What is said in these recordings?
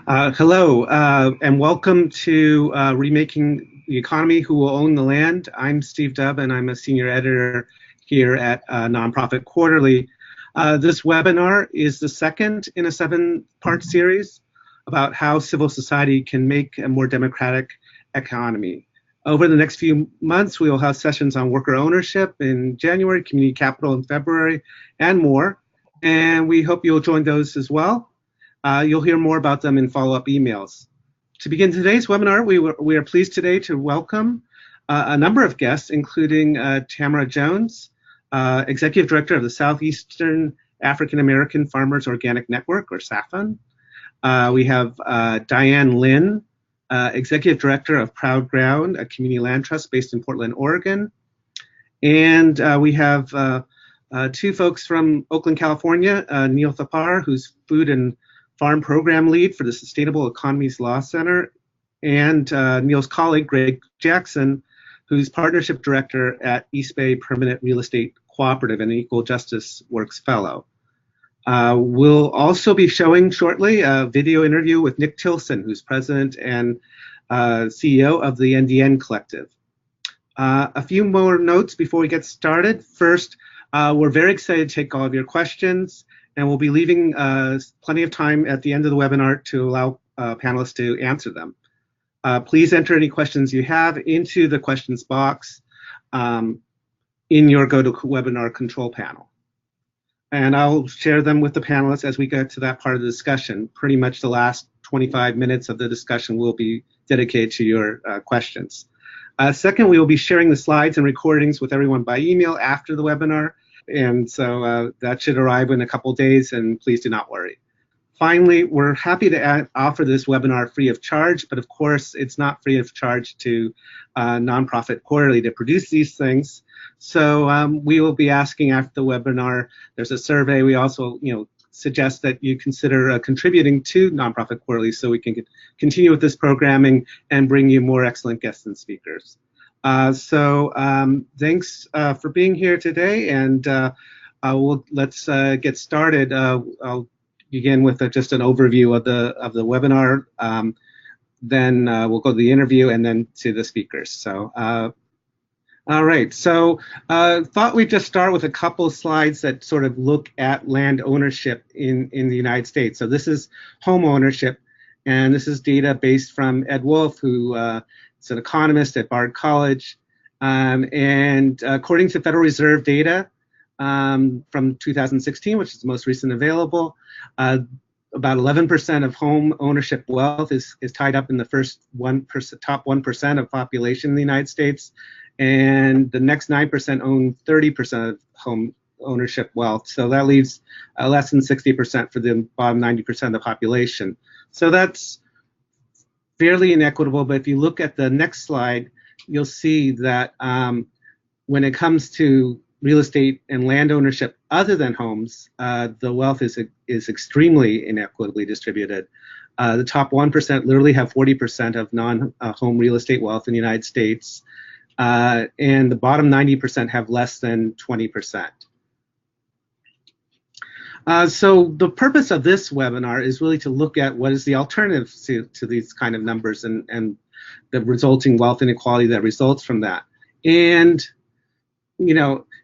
Hello, and welcome to Remaking the Economy, Who Will Own the Land? I'm Steve Dubb, and I'm a senior editor here at Nonprofit Quarterly. This webinar is the second in a 7-part series about how civil society can make a more democratic economy. Over the next few months, we will have sessions on worker ownership in January, community capital in February, and more. And we hope you'll join those as well. You'll hear more about them in follow-up emails. To begin today's webinar, we are pleased today to welcome a number of guests, including Tamara Jones, Executive Director of the Southeastern African American Farmers Organic Network, or SAFFON. We have Diane Linn, Executive Director of Proud Ground, a community land trust based in Portland, Oregon. And we have two folks from Oakland, California, Neil Thapor, who's Food and Farm Program Lead for the Sustainable Economies Law Center, and Neil's colleague, Greg Jackson, who's Partnership Director at East Bay Permanent Real Estate Cooperative and Equal Justice Works Fellow. We'll also be showing shortly a video interview with Nick Tilsen, who's President and CEO of the NDN Collective. A few more notes before we get started. First, we're very excited to take all of your questions, and we'll be leaving plenty of time at the end of the webinar to allow panelists to answer them. Please enter any questions you have into the questions box in your GoToWebinar control panel. And I'll share them with the panelists as we get to that part of the discussion. Pretty much the last 25 minutes of the discussion will be dedicated to your questions. Second, we will be sharing the slides and recordings with everyone by email after the webinar. And so that should arrive in a couple days, and please do not worry. Finally, we're happy to offer this webinar free of charge, but of course it's not free of charge to Nonprofit Quarterly to produce these things. So we will be asking after the webinar, there's a survey. We also suggest that you consider contributing to Nonprofit Quarterly so we can continue with this programming and bring you more excellent guests and speakers. Thanks for being here today, and let's get started. I'll begin with just an overview of the webinar. Then we'll go to the interview and then to the speakers. So, all right. So, thought we'd just start with a couple slides that sort of look at land ownership in the United States. So this is home ownership, and this is data based from Ed Wolf, who is an economist at Bard College, and according to Federal Reserve data from 2016, which is the most recent available, about 11% of home ownership wealth is tied up in the top 1% of population in the United States, and the next 9% own 30% of home ownership wealth. So that leaves less than 60% for the bottom 90% of the population. So that's fairly inequitable, but if you look at the next slide, you'll see that when it comes to real estate and land ownership other than homes, the wealth is extremely inequitably distributed. The top 1% literally have 40% of non-home real estate wealth in the United States, and the bottom 90% have less than 20%. So the purpose of this webinar is really to look at what is the alternative to these kind of numbers and the resulting wealth inequality that results from that. And,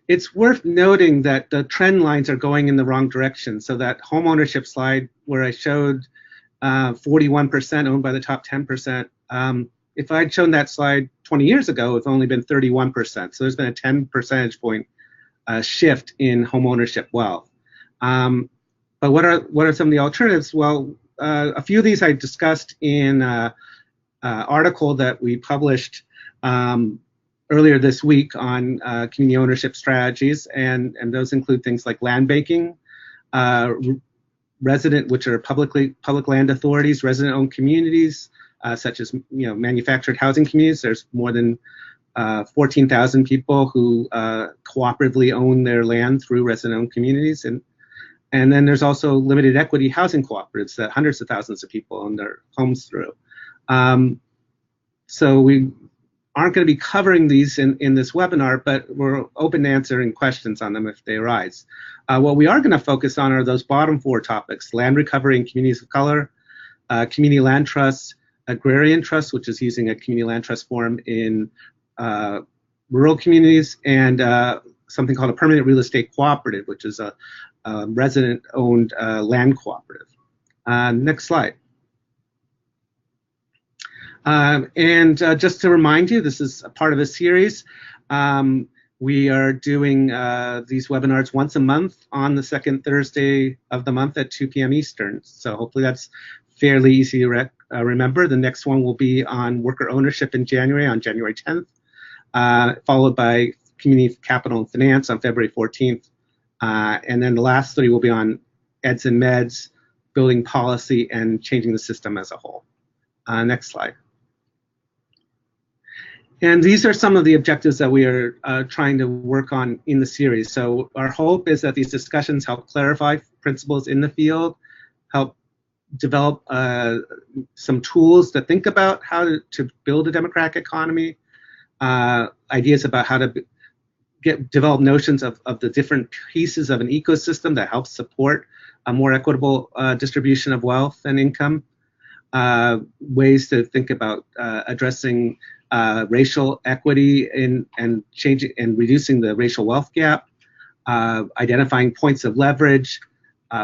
it's worth noting that the trend lines are going in the wrong direction. So that home ownership slide where I showed 41% owned by the top 10%, if I'd shown that slide 20 years ago, it's only been 31%. So there's been a 10 percentage point shift in home ownership wealth. But what are some of the alternatives? Well, a few of these I discussed in an article that we published earlier this week on community ownership strategies, and those include things like land banking, which are public land authorities, resident-owned communities, such as manufactured housing communities. There's more than 14,000 people who cooperatively own their land through resident-owned communities, and then there's also limited equity housing cooperatives that hundreds of thousands of people own their homes through. So we aren't going to be covering these in this webinar, but we're open to answering questions on them if they arise. What we are going to focus on are those bottom 4 topics: land recovery in communities of color, community land trusts, agrarian trusts, which is using a community land trust form in rural communities, and something called a permanent real estate cooperative, which is a resident-owned land cooperative. Next slide. Just to remind you, this is a part of a series. We are doing these webinars once a month on the second Thursday of the month at 2 p.m. Eastern. So hopefully that's fairly easy to remember. The next one will be on worker ownership in January, on January 10th, followed by community capital and finance on February 14th. And then the last three will be on eds and meds, building policy, and changing the system as a whole. Next slide. And these are some of the objectives that we are trying to work on in the series. So our hope is that these discussions help clarify principles in the field, help develop some tools to think about how to build a democratic economy, ideas about how to develop notions of the different pieces of an ecosystem that helps support a more equitable distribution of wealth and income, ways to think about addressing racial equity and changing and reducing the racial wealth gap, identifying points of leverage,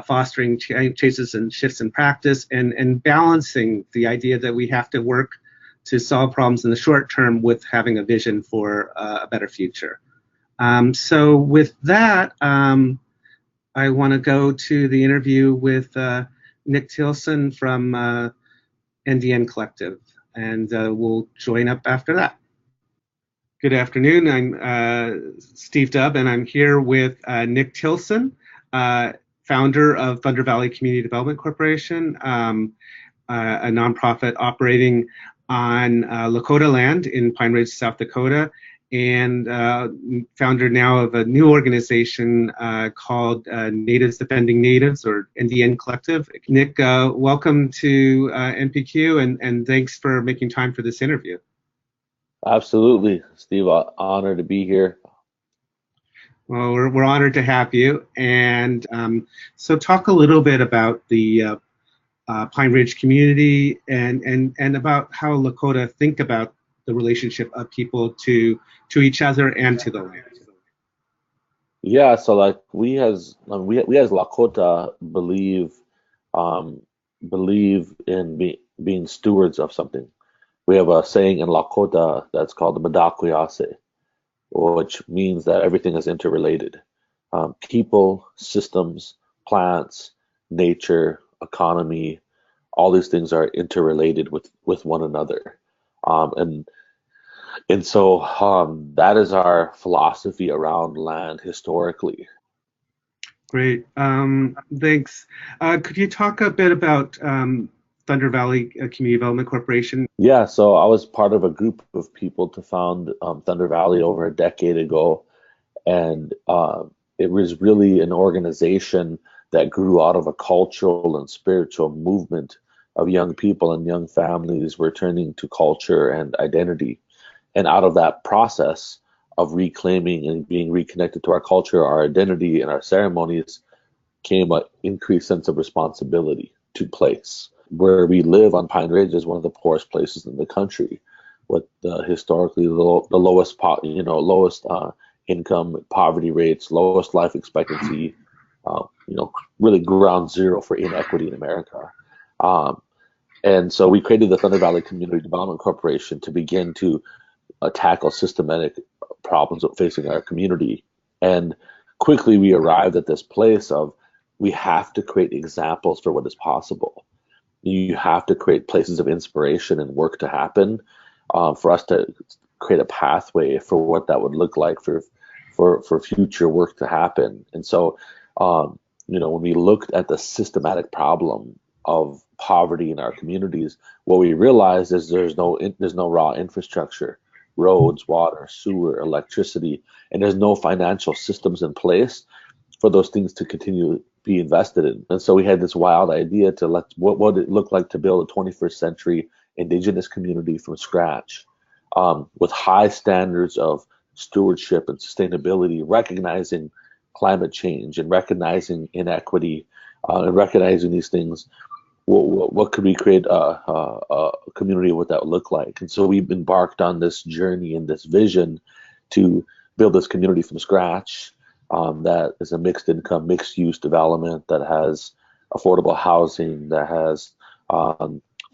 fostering changes and shifts in practice, and balancing the idea that we have to work to solve problems in the short term with having a vision for a better future. So with that, I want to go to the interview with Nick Tilsen from NDN Collective, and we'll join up after that. Good afternoon. I'm Steve Dubb, and I'm here with Nick Tilsen, founder of Thunder Valley Community Development Corporation, a nonprofit operating on Lakota land in Pine Ridge, South Dakota, and founder now of a new organization called Natives Defending Natives, or NDN Collective. Nick, welcome to NPQ, and thanks for making time for this interview. Absolutely, Steve. Honored to be here. Well, we're honored to have you. And so talk a little bit about the Pine Ridge community and about how Lakota think about the relationship of people to each other and to the land. Yeah, so like we as Lakota believe in being stewards of something. We have a saying in Lakota that's called the Madakuyase, which means that everything is interrelated. People, systems, plants, nature, economy, all these things are interrelated with one another. And so that is our philosophy around land historically. Great, thanks. Could you talk a bit about Thunder Valley Community Development Corporation? Yeah, so I was part of a group of people to found Thunder Valley over a decade ago, and it was really an organization that grew out of a cultural and spiritual movement of young people and young families returning to culture and identity. And out of that process of reclaiming and being reconnected to our culture, our identity, and our ceremonies came an increased sense of responsibility to place. Where we live on Pine Ridge is one of the poorest places in the country, with historically the lowest income, poverty rates, lowest life expectancy, really ground zero for inequity in America. And so we created the Thunder Valley Community Development Corporation to begin to tackle systematic problems facing our community. And quickly we arrived at this place of we have to create examples for what is possible. You have to create places of inspiration and work to happen for us to create a pathway for what that would look like for future work to happen. And so, when we looked at the systematic problem of poverty in our communities, what we realized is there's no raw infrastructure, roads, water, sewer, electricity, and there's no financial systems in place for those things to continue to be invested in. And so we had this wild idea to what would it look like to build a 21st century indigenous community from scratch, with high standards of stewardship and sustainability, recognizing climate change and recognizing inequity and recognizing these things what could we create a community, what that would look like. And so we've embarked on this journey and this vision to build this community from scratch, that is a mixed income, mixed use development that has affordable housing, that has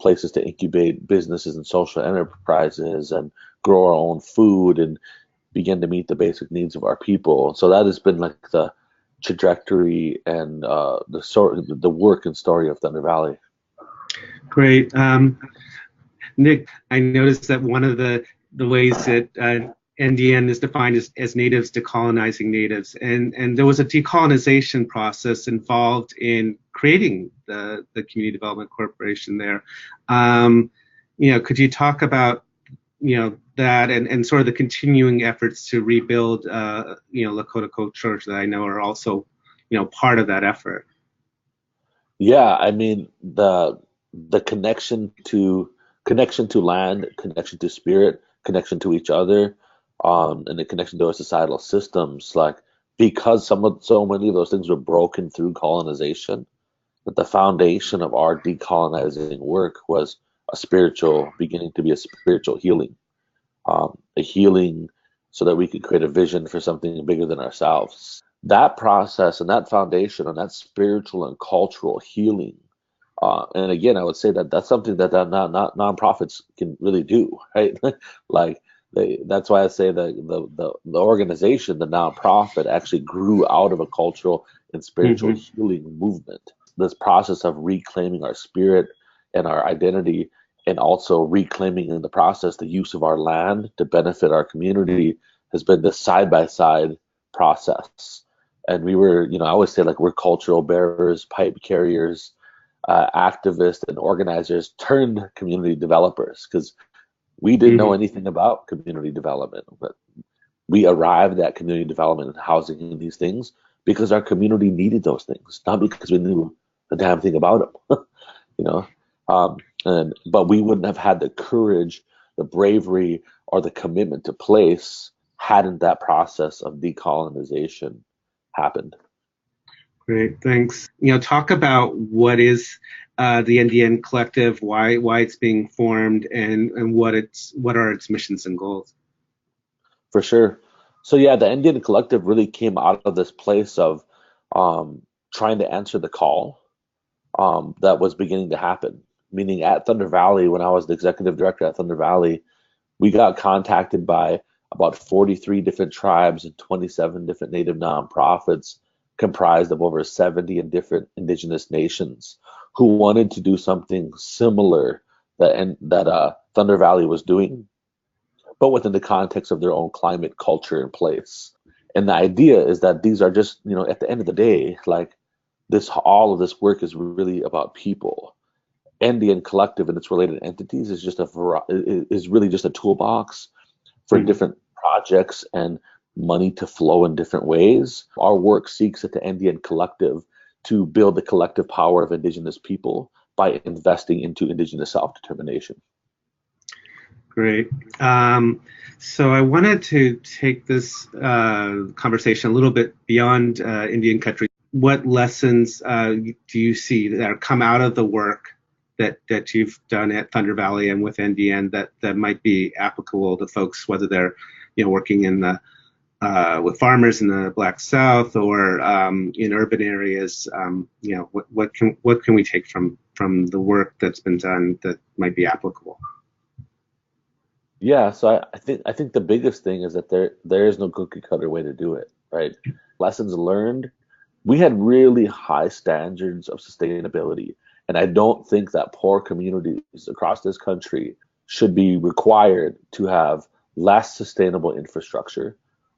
places to incubate businesses and social enterprises and grow our own food and begin to meet the basic needs of our people. So that has been like the trajectory and the work and story of Thunder Valley. Great. Nick, I noticed that one of the ways that NDN is defined as natives decolonizing natives, and there was a decolonization process involved in creating the Community Development Corporation there. Could you talk about that and sort of the continuing efforts to rebuild Lakota culture that I know are also part of that effort? Yeah, I mean the connection to land, connection to spirit, connection to each other, and the connection to our societal systems, like because so many of those things were broken through colonization, that the foundation of our decolonizing work was beginning to be a spiritual healing, a healing so that we could create a vision for something bigger than ourselves. That process and that foundation and that spiritual and cultural healing, and again, I would say that that's something that nonprofits can really do, right? Like that's why I say the organization, the nonprofit, actually grew out of a cultural and spiritual healing movement. This process of reclaiming our spirit and our identity, and also reclaiming in the process the use of our land to benefit our community, has been this side-by-side process. And we were, I always say, like, we're cultural bearers, pipe carriers, activists and organizers turned community developers, because we didn't know anything about community development, but we arrived at community development and housing and these things because our community needed those things, not because we knew a damn thing about them. But we wouldn't have had the courage, the bravery, or the commitment to place hadn't that process of decolonization happened. Great, thanks. Talk about what is the NDN Collective, why it's being formed, and what are its missions and goals. For sure. So yeah, the NDN Collective really came out of this place of trying to answer the call that was beginning to happen. Meaning at Thunder Valley, when I was the executive director at Thunder Valley, we got contacted by about 43 different tribes and 27 different Native nonprofits comprised of over 70 different indigenous nations who wanted to do something similar that Thunder Valley was doing, but within the context of their own climate, culture, and place. And the idea is that these are just, at the end of the day, like all of this work is really about people. NDN Collective and its related entities is really just a toolbox for different projects and money to flow in different ways. Our work seeks at the NDN Collective to build the collective power of Indigenous people by investing into Indigenous self-determination. Great. So I wanted to take this conversation a little bit beyond Indian country. What lessons do you see that come out of the work that you've done at Thunder Valley and with NDN that might be applicable to folks, whether they're working in the with farmers in the Black South or in urban areas? What can we take from the work that's been done that might be applicable? Yeah, so I think the biggest thing is that there is no cookie cutter way to do it, right? Lessons learned. We had really high standards of sustainability, and I don't think that poor communities across this country should be required to have less sustainable infrastructure,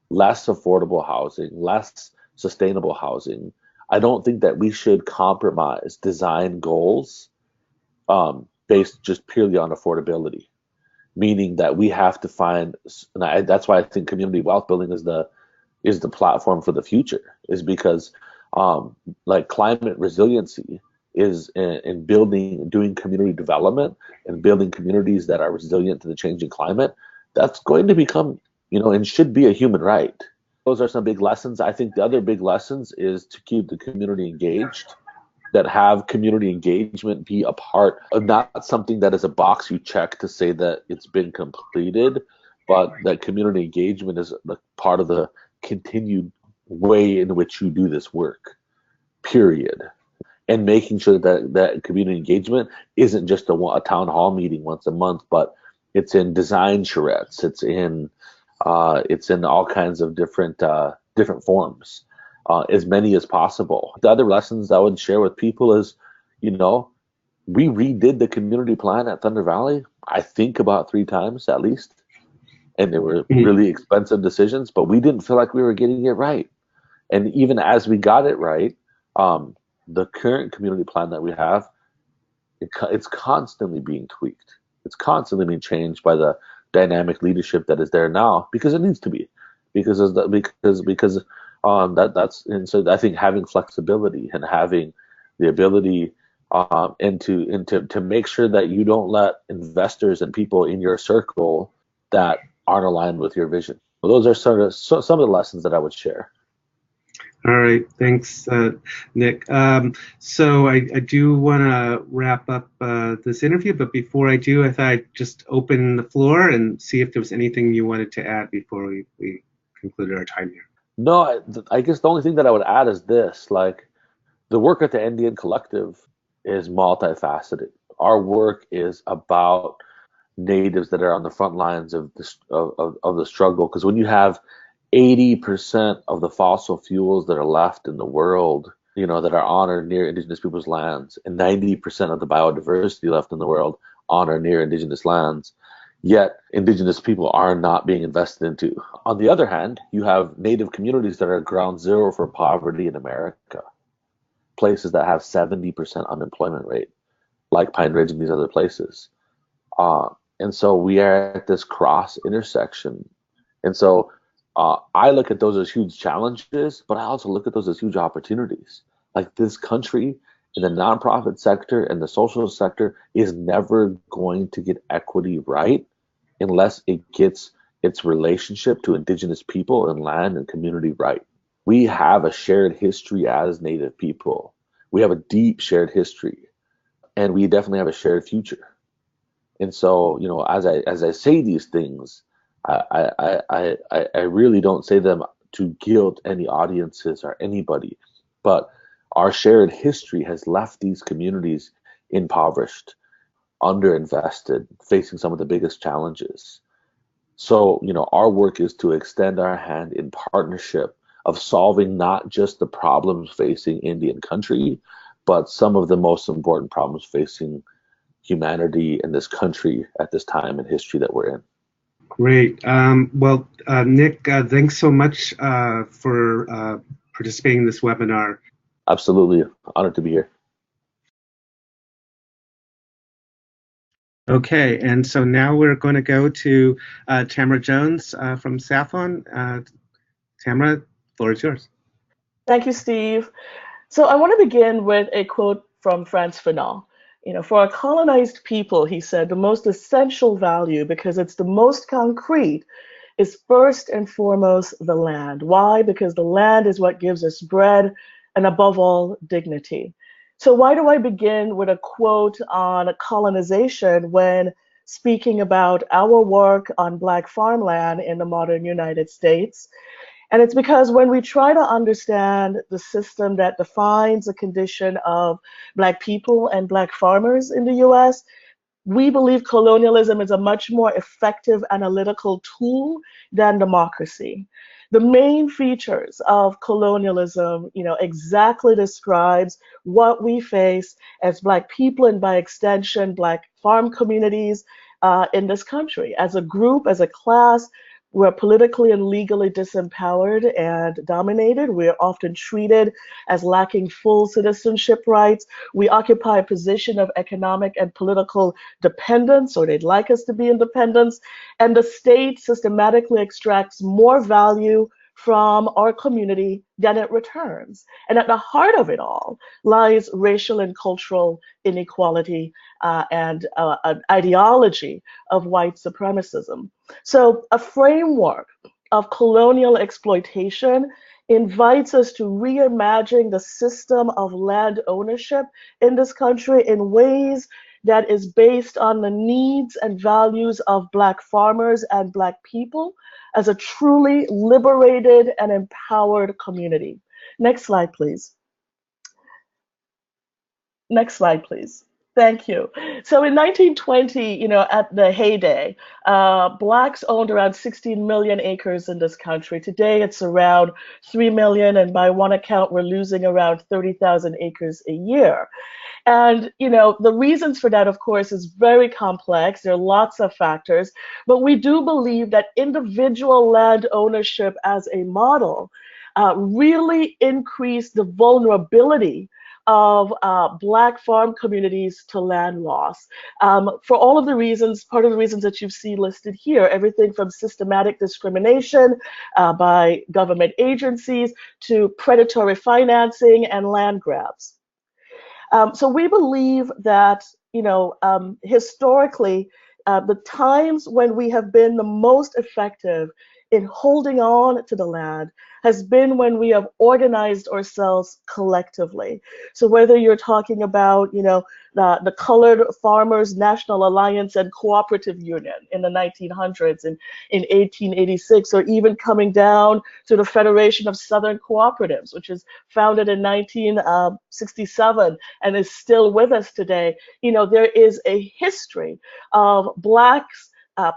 less affordable housing, less sustainable housing. I don't think that we should compromise design goals based just purely on affordability. Meaning that we have to find, and that's why I think community wealth building is the platform for the future, is because like climate resiliency is in doing community development and building communities that are resilient to the changing climate. That's going to become, and should be a human right. Those are some big lessons. I think the other big lessons is to keep the community engaged, that have community engagement be a part of, not something that is a box you check to say that it's been completed, but that community engagement is a part of the continued way in which you do this work, period. And making sure that community engagement isn't just a town hall meeting once a month, but it's in design charrettes, it's in all kinds of different forms, as many as possible. The other lessons I would share with people is, we redid the community plan at Thunder Valley, I think about 3 times at least. And they were really expensive decisions, but we didn't feel like we were getting it right. And even as we got it right, the current community plan that we have, it's constantly being tweaked. It's constantly being changed by the dynamic leadership that is there now, because it needs to be, because and so I think having flexibility and having the ability and to make sure that you don't let investors and people in your circle that aren't aligned with your vision. Well, those are some of the lessons that I would share. All right, thanks, Nick. So I do want to wrap up this interview, but before I do, I thought I'd just open the floor and see if there was anything you wanted to add before we concluded our time here. No, I guess the only thing that I would add is this: like, the work at the Indian Collective is multifaceted. Our work is about natives that are on the front lines of the struggle, because when you have 80% of the fossil fuels that are left in the world, that are on or near indigenous people's lands, and 90% of the biodiversity left in the world on or near indigenous lands, yet indigenous people are not being invested into. On the other hand, you have native communities that are ground zero for poverty in America, places that have 70% unemployment rate, like Pine Ridge and these other places. And so we are at this cross intersection. And so I look at those as huge challenges, but I also look at those as huge opportunities. Like, this country in the nonprofit sector and the social sector is never going to get equity right unless it gets its relationship to indigenous people and land and community right. We have a shared history as Native people. We have a deep shared history, and we definitely have a shared future. And so, as I say these things, I really don't say them to guilt any audiences or anybody, but our shared history has left these communities impoverished, underinvested, facing some of the biggest challenges. So, our work is to extend our hand in partnership of solving not just the problems facing Indian country, but some of the most important problems facing humanity in this country at this time in history that we're in. Great. Well, Nick, thanks so much for participating in this webinar. Absolutely. Honored to be here. Okay, and so now we're going to go to Tamara Jones from SAFFON. Tamara, the floor is yours. Thank you, Steve. So I want to begin with a quote from Frantz Fanon. For a colonized people, he said, the most essential value, because it's the most concrete, is first and foremost the land. Why? Because the land is what gives us bread and, above all, dignity. So why do I begin with a quote on colonization when speaking about our work on Black farmland in the modern United States? And it's because when we try to understand the system that defines the condition of Black people and Black farmers in the US, we believe colonialism is a much more effective analytical tool than democracy. The main features of colonialism, exactly describes what we face as Black people and, by extension, Black farm communities in this country. As a group, as a class, we're politically and legally disempowered and dominated. We're often treated as lacking full citizenship rights. We occupy a position of economic and political dependence, or they'd like us to be independents. And the state systematically extracts more value from our community than it returns. And at the heart of it all lies racial and cultural inequality and an ideology of white supremacism. So a framework of colonial exploitation invites us to reimagine the system of land ownership in this country in ways that is based on the needs and values of Black farmers and Black people as a truly liberated and empowered community. Next slide, please. Next slide, please. Thank you. So in 1920, at the heyday, Blacks owned around 16 million acres in this country. Today, it's around 3 million, and by one account, we're losing around 30,000 acres a year. And, the reasons for that, of course, is very complex. There are lots of factors, but we do believe that individual land ownership as a model really increased the vulnerability of Black farm communities to land loss. For all of the reasons, part of the reasons that you see listed here, everything from systematic discrimination by government agencies to predatory financing and land grabs. So we believe that, historically, the times when we have been the most effective in holding on to the land has been when we have organized ourselves collectively. So whether you're talking about, the Colored Farmers National Alliance and Cooperative Union in the 1900s and in 1886, or even coming down to the Federation of Southern Cooperatives, which is founded in 1967 and is still with us today, there is a history of Blacks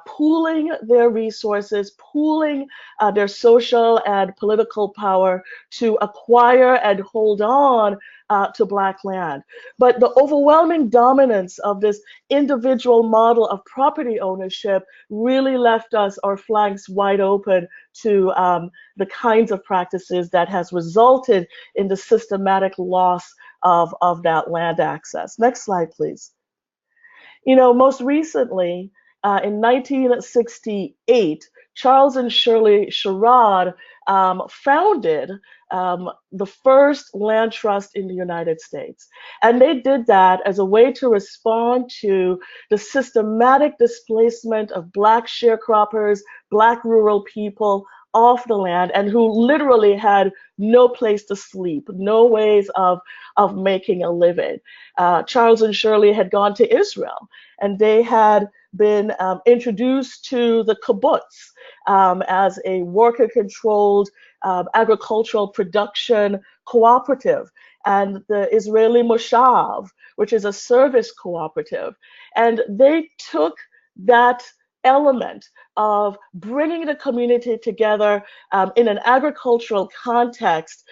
pooling their resources, pooling their social and political power to acquire and hold on to Black land. But the overwhelming dominance of this individual model of property ownership really left us our flanks wide open to the kinds of practices that has resulted in the systematic loss of that land access. Next slide, please. Most recently, in 1968, Charles and Shirley Sherrod founded the first land trust in the United States. And they did that as a way to respond to the systematic displacement of Black sharecroppers, Black rural people off the land, and who literally had no place to sleep, no ways of making a living. Charles and Shirley had gone to Israel, and they had been introduced to the kibbutz as a worker-controlled agricultural production cooperative, and the Israeli Moshav, which is a service cooperative. And they took that element of bringing the community together in an agricultural context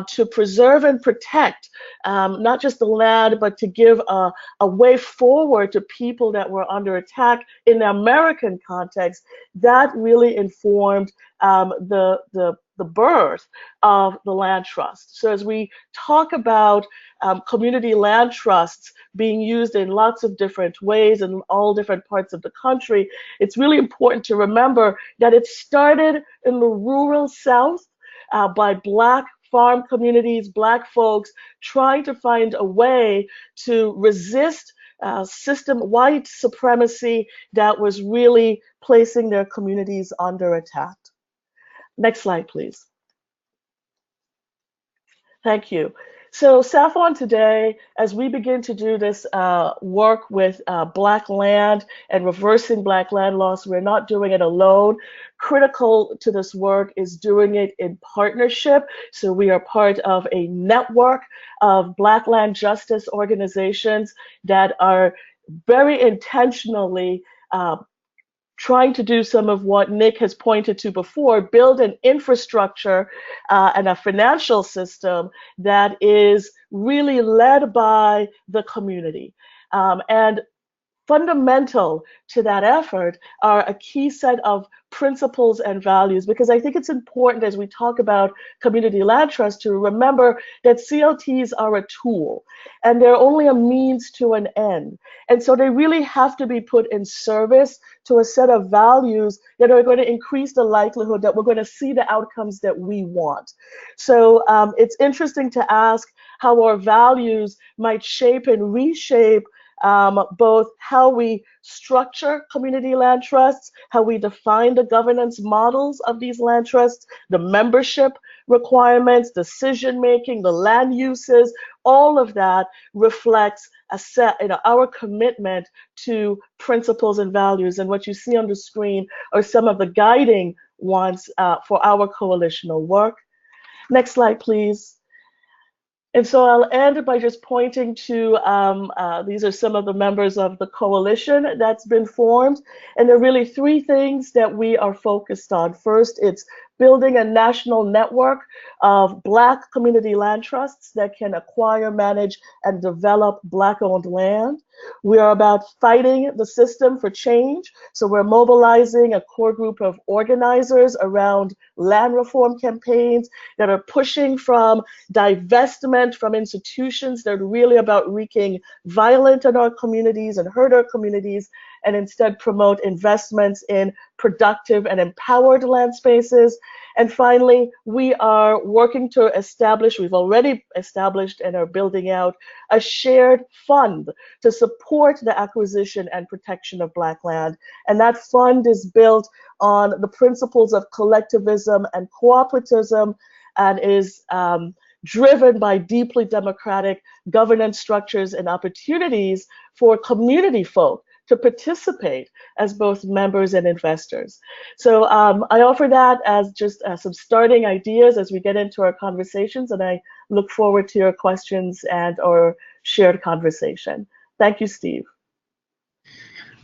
to preserve and protect not just the land, but to give a way forward to people that were under attack in the American context. That really informed the birth of the land trust. So as we talk about community land trusts being used in lots of different ways in all different parts of the country, it's really important to remember that it started in the rural South by Black farm communities, Black folks trying to find a way to resist white supremacy that was really placing their communities under attack. Next slide, please. Thank you. So SAFFON today, as we begin to do this work with Black land and reversing Black land loss, we're not doing it alone. Critical to this work is doing it in partnership. So we are part of a network of Black land justice organizations that are very intentionally trying to do some of what Nick has pointed to before, build an infrastructure and a financial system that is really led by the community. And fundamental to that effort are a key set of principles and values, because I think it's important as we talk about community land trust to remember that CLTs are a tool and they're only a means to an end. And so they really have to be put in service to a set of values that are going to increase the likelihood that we're going to see the outcomes that we want. So it's interesting to ask how our values might shape and reshape both how we structure community land trusts, how we define the governance models of these land trusts, the membership requirements, decision making, the land uses, all of that reflects our commitment to principles and values. And what you see on the screen are some of the guiding ones for our coalitional work. Next slide, please. And so I'll end by just pointing to, these are some of the members of the coalition that's been formed. And there are really three things that we are focused on. First, it's building a national network of Black community land trusts that can acquire, manage, and develop Black-owned land. We are about fighting the system for change. So we're mobilizing a core group of organizers around land reform campaigns that are pushing from divestment from institutions that are really about wreaking violence in our communities and hurt our communities, and instead promote investments in productive and empowered land spaces. And finally, we are working to establish, we've already established and are building out a shared fund to support the acquisition and protection of Black land. And that fund is built on the principles of collectivism and cooperativism and is driven by deeply democratic governance structures and opportunities for community folk to participate as both members and investors. So I offer that as just some starting ideas as we get into our conversations, and I look forward to your questions and or shared conversation. Thank you, Steve.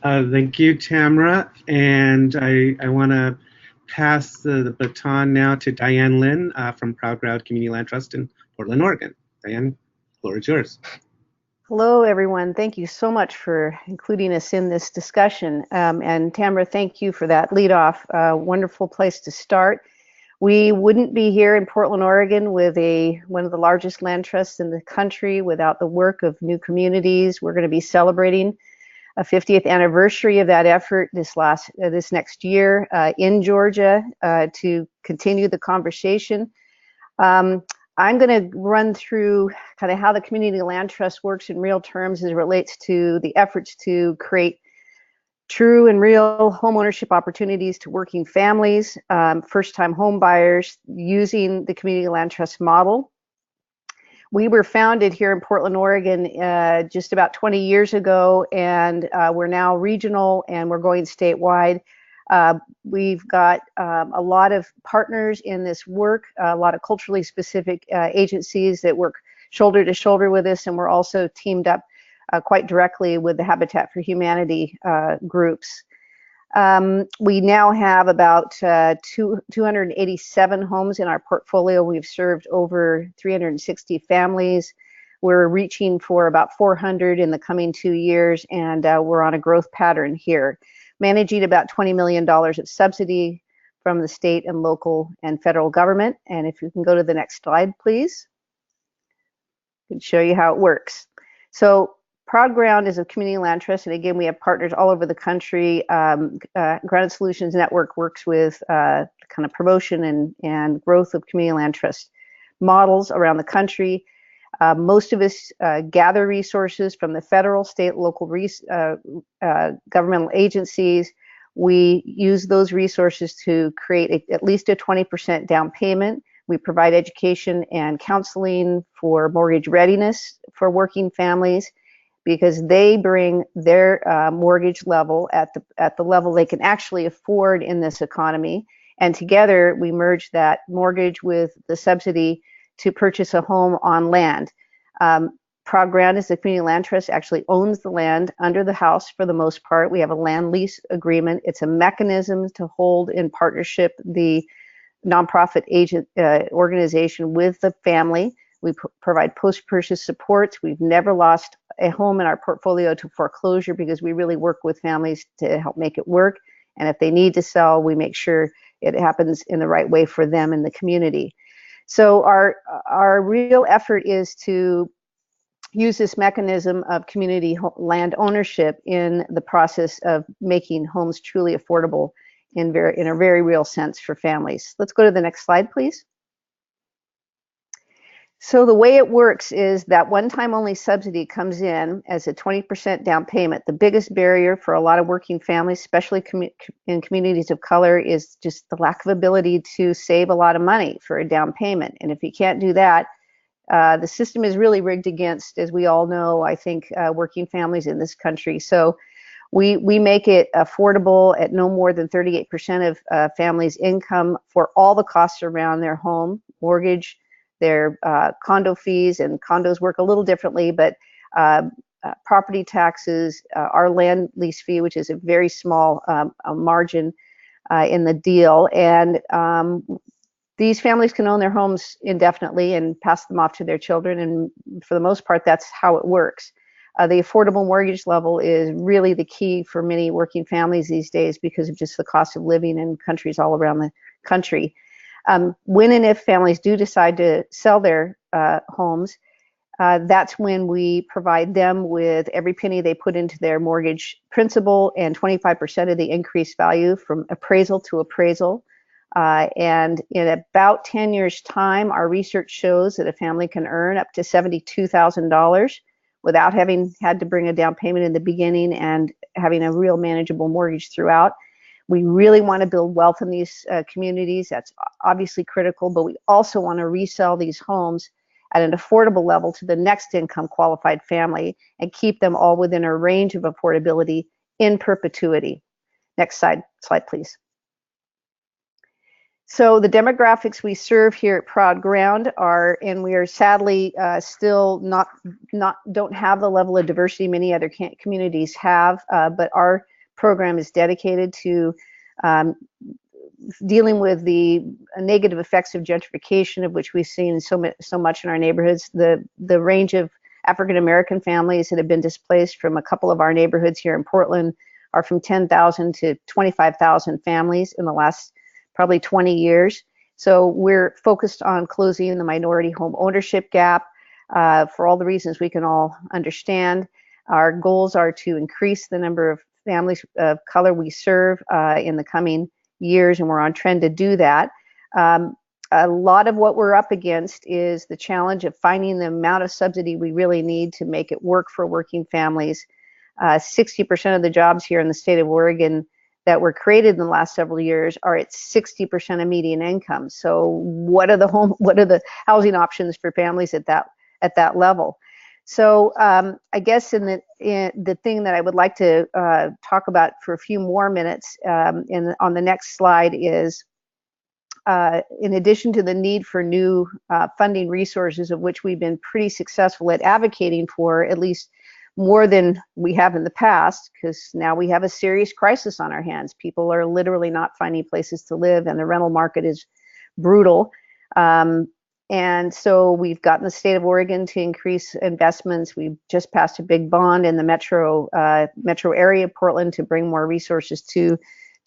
Thank you, Tamara. And I want to pass the baton now to Diane Linn from Proud Crowd Community Land Trust in Portland, Oregon. Diane, the floor is yours. Hello, everyone. Thank you so much for including us in this discussion. And Tamara, thank you for that lead off. Wonderful place to start. We wouldn't be here in Portland, Oregon with one of the largest land trusts in the country without the work of new communities. We're going to be celebrating a 50th anniversary of that effort this next year in Georgia to continue the conversation. I'm going to run through kind of how the Community Land Trust works in real terms as it relates to the efforts to create true and real homeownership opportunities to working families, first-time home buyers using the Community Land Trust model. We were founded here in Portland, Oregon just about 20 years ago, and we're now regional and we're going statewide. We've got a lot of partners in this work, a lot of culturally specific agencies that work shoulder to shoulder with us, and we're also teamed up quite directly with the Habitat for Humanity groups. We now have about 287 homes in our portfolio. We've served over 360 families. We're reaching for about 400 in the coming 2 years, and we're on a growth pattern here, managing about $20 million of subsidy from the state and local and federal government. And if you can go to the next slide, please. I can show you how it works. So Proud Ground is a community land trust, and again, we have partners all over the country. Grounded Solutions Network works with kind of promotion and growth of community land trust models around the country. Most of us gather resources from the federal, state, local governmental agencies. We use those resources to create at least a 20% down payment. We provide education and counseling for mortgage readiness for working families, because they bring their mortgage level at the level they can actually afford in this economy. And together we merge that mortgage with the subsidy to purchase a home on land. Proud Ground is the community land trust, actually owns the land under the house for the most part. We have a land lease agreement. It's a mechanism to hold in partnership the nonprofit agent organization with the family. We provide post-purchase supports. We've never lost a home in our portfolio to foreclosure because we really work with families to help make it work. And if they need to sell, we make sure it happens in the right way for them and the community. So our real effort is to use this mechanism of community land ownership in the process of making homes truly affordable in a very real sense for families. Let's go to the next slide, please. So the way it works is that one-time only subsidy comes in as a 20% down payment. The biggest barrier for a lot of working families, especially in communities of color, is just the lack of ability to save a lot of money for a down payment. And if you can't do that, the system is really rigged against, as we all know, I think, working families in this country. So we make it affordable at no more than 38% of families' income for all the costs around their home, mortgage, their condo fees, and condos work a little differently, but property taxes, our land lease fee, which is a very small margin in the deal. And these families can own their homes indefinitely and pass them off to their children. And for the most part, that's how it works. The affordable mortgage level is really the key for many working families these days because of just the cost of living in countries all around the country. When and if families do decide to sell their homes, that's when we provide them with every penny they put into their mortgage principal and 25% of the increased value from appraisal to appraisal. And in about 10 years' time, our research shows that a family can earn up to $72,000 without having had to bring a down payment in the beginning and having a real manageable mortgage throughout. We really want to build wealth in these communities. That's obviously critical, but we also want to resell these homes at an affordable level to the next income qualified family and keep them all within a range of affordability in perpetuity. Next slide, please. So the demographics we serve here at Proud Ground are, and we are sadly still don't have the level of diversity many other communities have, but our program is dedicated to dealing with the negative effects of gentrification, of which we've seen so much in our neighborhoods. The range of African American families that have been displaced from a couple of our neighborhoods here in Portland are from 10,000 to 25,000 families in the last probably 20 years. So we're focused on closing the minority home ownership gap for all the reasons we can all understand. Our goals are to increase the number of families of color we serve in the coming years, and we're on trend to do that. A lot of what we're up against is the challenge of finding the amount of subsidy we really need to make it work for working families. 60% of the jobs here in the state of Oregon that were created in the last several years are at 60% of median income. So what are the housing options for families at that level? So I guess in the thing that I would like to talk about for a few more minutes on the next slide is, in addition to the need for new funding resources, of which we've been pretty successful at advocating for, at least more than we have in the past, because now we have a serious crisis on our hands. People are literally not finding places to live, and the rental market is brutal. And so we've gotten the state of Oregon to increase investments. We've just passed a big bond in the metro area of Portland to bring more resources to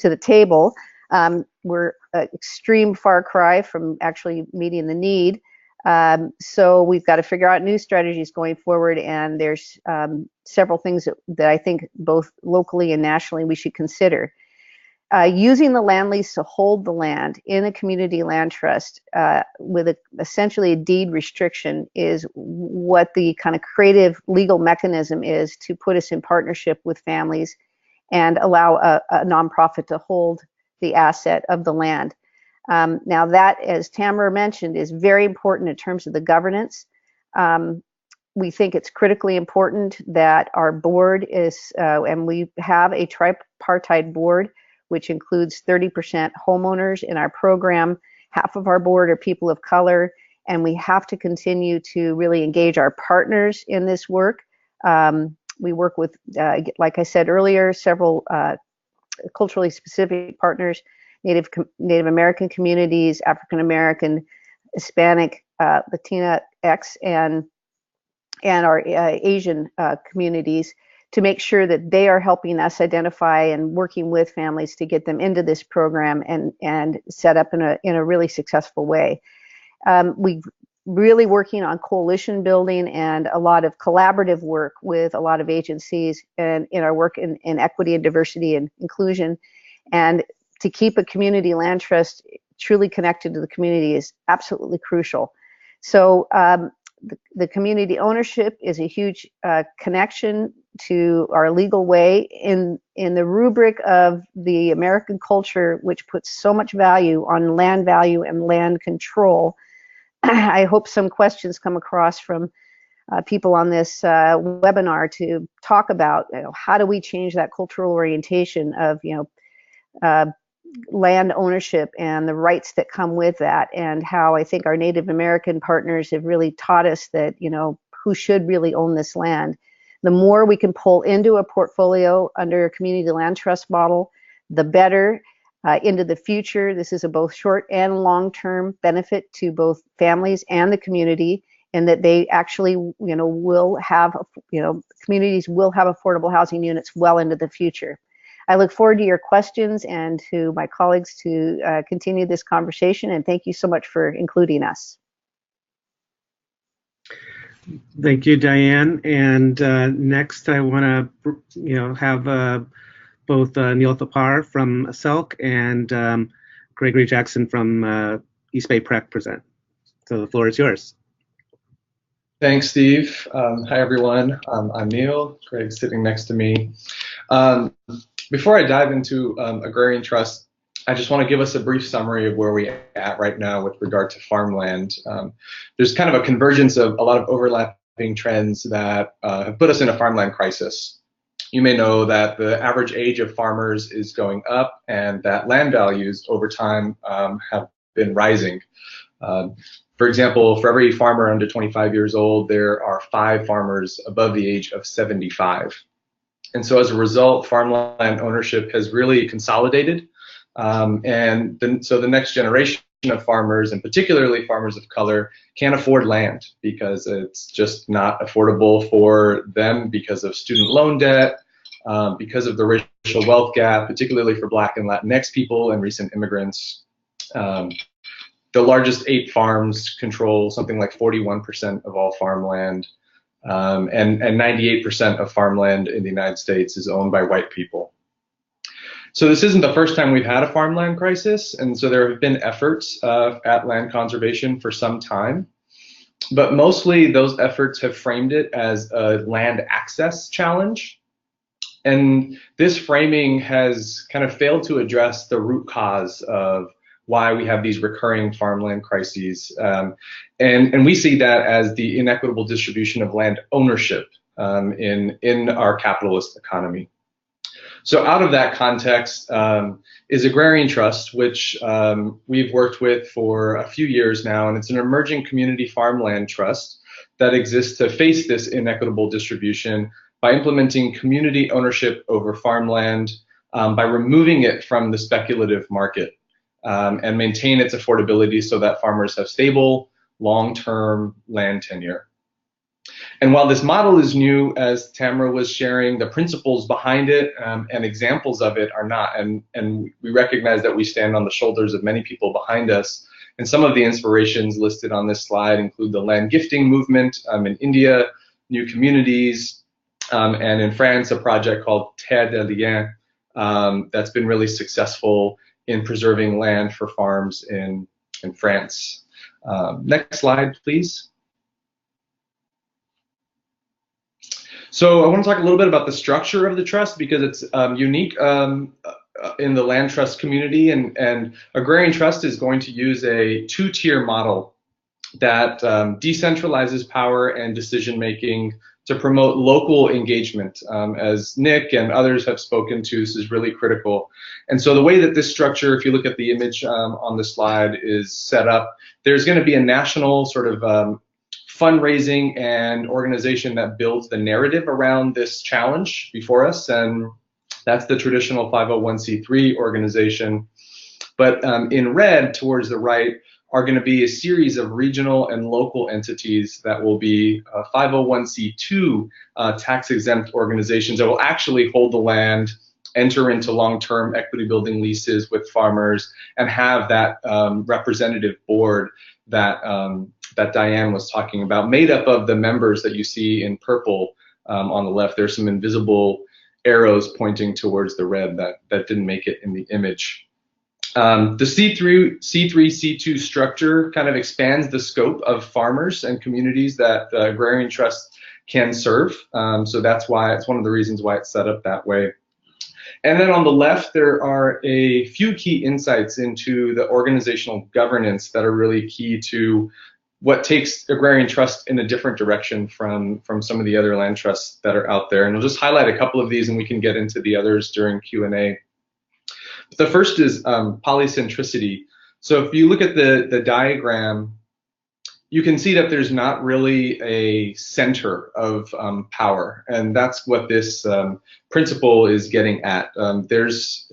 the table. We're an extreme far cry from actually meeting the need. So we've got to figure out new strategies going forward, and there's several things that I think both locally and nationally we should consider. Using the land lease to hold the land in a community land trust with essentially a deed restriction is what the kind of creative legal mechanism is to put us in partnership with families and allow a nonprofit to hold the asset of the land. Now that, as Tamara mentioned, is very important in terms of the governance. We think it's critically important that our board is, and we have a tripartite board, which includes 30% homeowners in our program. Half of our board are people of color, and we have to continue to really engage our partners in this work. We work with, like I said earlier, several culturally specific partners, Native American communities, African American, Hispanic, Latina X, and our Asian communities, to make sure that they are helping us identify and working with families to get them into this program and set up in a really successful way. We've really working on coalition building and a lot of collaborative work with a lot of agencies and in our work in equity and diversity and inclusion. And to keep a community land trust truly connected to the community is absolutely crucial. So the community ownership is a huge connection to our legal way in the rubric of the American culture, which puts so much value on land value and land control. I hope some questions come across from people on this webinar to talk about, how do we change that cultural orientation of, land ownership and the rights that come with that, and how I think our Native American partners have really taught us that, who should really own this land. The more we can pull into a portfolio under a community land trust model, the better. Into the future, this is a both short and long-term benefit to both families and the community, and that they actually, will have, communities will have affordable housing units well into the future. I look forward to your questions and to my colleagues to continue this conversation, and thank you so much for including us. Thank you, Diane. And next I want to, have both Neil Thapor from SELC and Gregory Jackson from East Bay PREC present. So the floor is yours. Thanks, Steve. Hi, everyone. I'm Neil. Greg's sitting next to me. Before I dive into agrarian trust, I just want to give us a brief summary of where we're at right now with regard to farmland. There's kind of a convergence of a lot of overlapping trends that have put us in a farmland crisis. You may know that the average age of farmers is going up and that land values over time have been rising. For example, for every farmer under 25 years old, there are 5 farmers above the age of 75. And so as a result, farmland ownership has really consolidated. So the next generation of farmers, and particularly farmers of color, can't afford land because it's just not affordable for them because of student loan debt, because of the racial wealth gap, particularly for Black and Latinx people and recent immigrants. The largest 8 farms control something like 41% of all farmland, and 98% of farmland in the United States is owned by white people. So this isn't the first time we've had a farmland crisis, and so there have been efforts at land conservation for some time, but mostly those efforts have framed it as a land access challenge. And this framing has kind of failed to address the root cause of why we have these recurring farmland crises. And we see that as the inequitable distribution of land ownership in our capitalist economy. So out of that context is agrarian trust, which we've worked with for a few years now, and it's an emerging community farmland trust that exists to face this inequitable distribution by implementing community ownership over farmland, by removing it from the speculative market, and maintain its affordability so that farmers have stable, long-term land tenure. And while this model is new, as Tamara was sharing, the principles behind it and examples of it are not. And we recognize that we stand on the shoulders of many people behind us. And some of the inspirations listed on this slide include the land gifting movement in India, new communities, and in France, a project called Terre des Liens that's been really successful in preserving land for farms in France. Next slide, please. So I want to talk a little bit about the structure of the trust because it's unique in the land trust community, and agrarian trust is going to use a 2-tier model that decentralizes power and decision making to promote local engagement. As Nick and others have spoken to, this is really critical. And so the way that this structure, if you look at the image on the slide, is set up, there's going to be a national sort of fundraising and organization that builds the narrative around this challenge before us, and that's the traditional 501c3 organization. But in red towards the right are going to be a series of regional and local entities that will be 501c2 tax-exempt organizations that will actually hold the land, enter into long-term equity building leases with farmers, and have that representative board that that Diane was talking about, made up of the members that you see in purple on the left. There's some invisible arrows pointing towards the red that didn't make it in the image. The C3C2 structure kind of expands the scope of farmers and communities that the agrarian trust can serve. So that's why it's one of the reasons why it's set up that way. And then on the left, there are a few key insights into the organizational governance that are really key to what takes agrarian trust in a different direction from some of the other land trusts that are out there. And I'll just highlight a couple of these and we can get into the others during Q&A. The first is polycentricity. So if you look at the diagram, you can see that there's not really a center of power, and that's what this principle is getting at. There's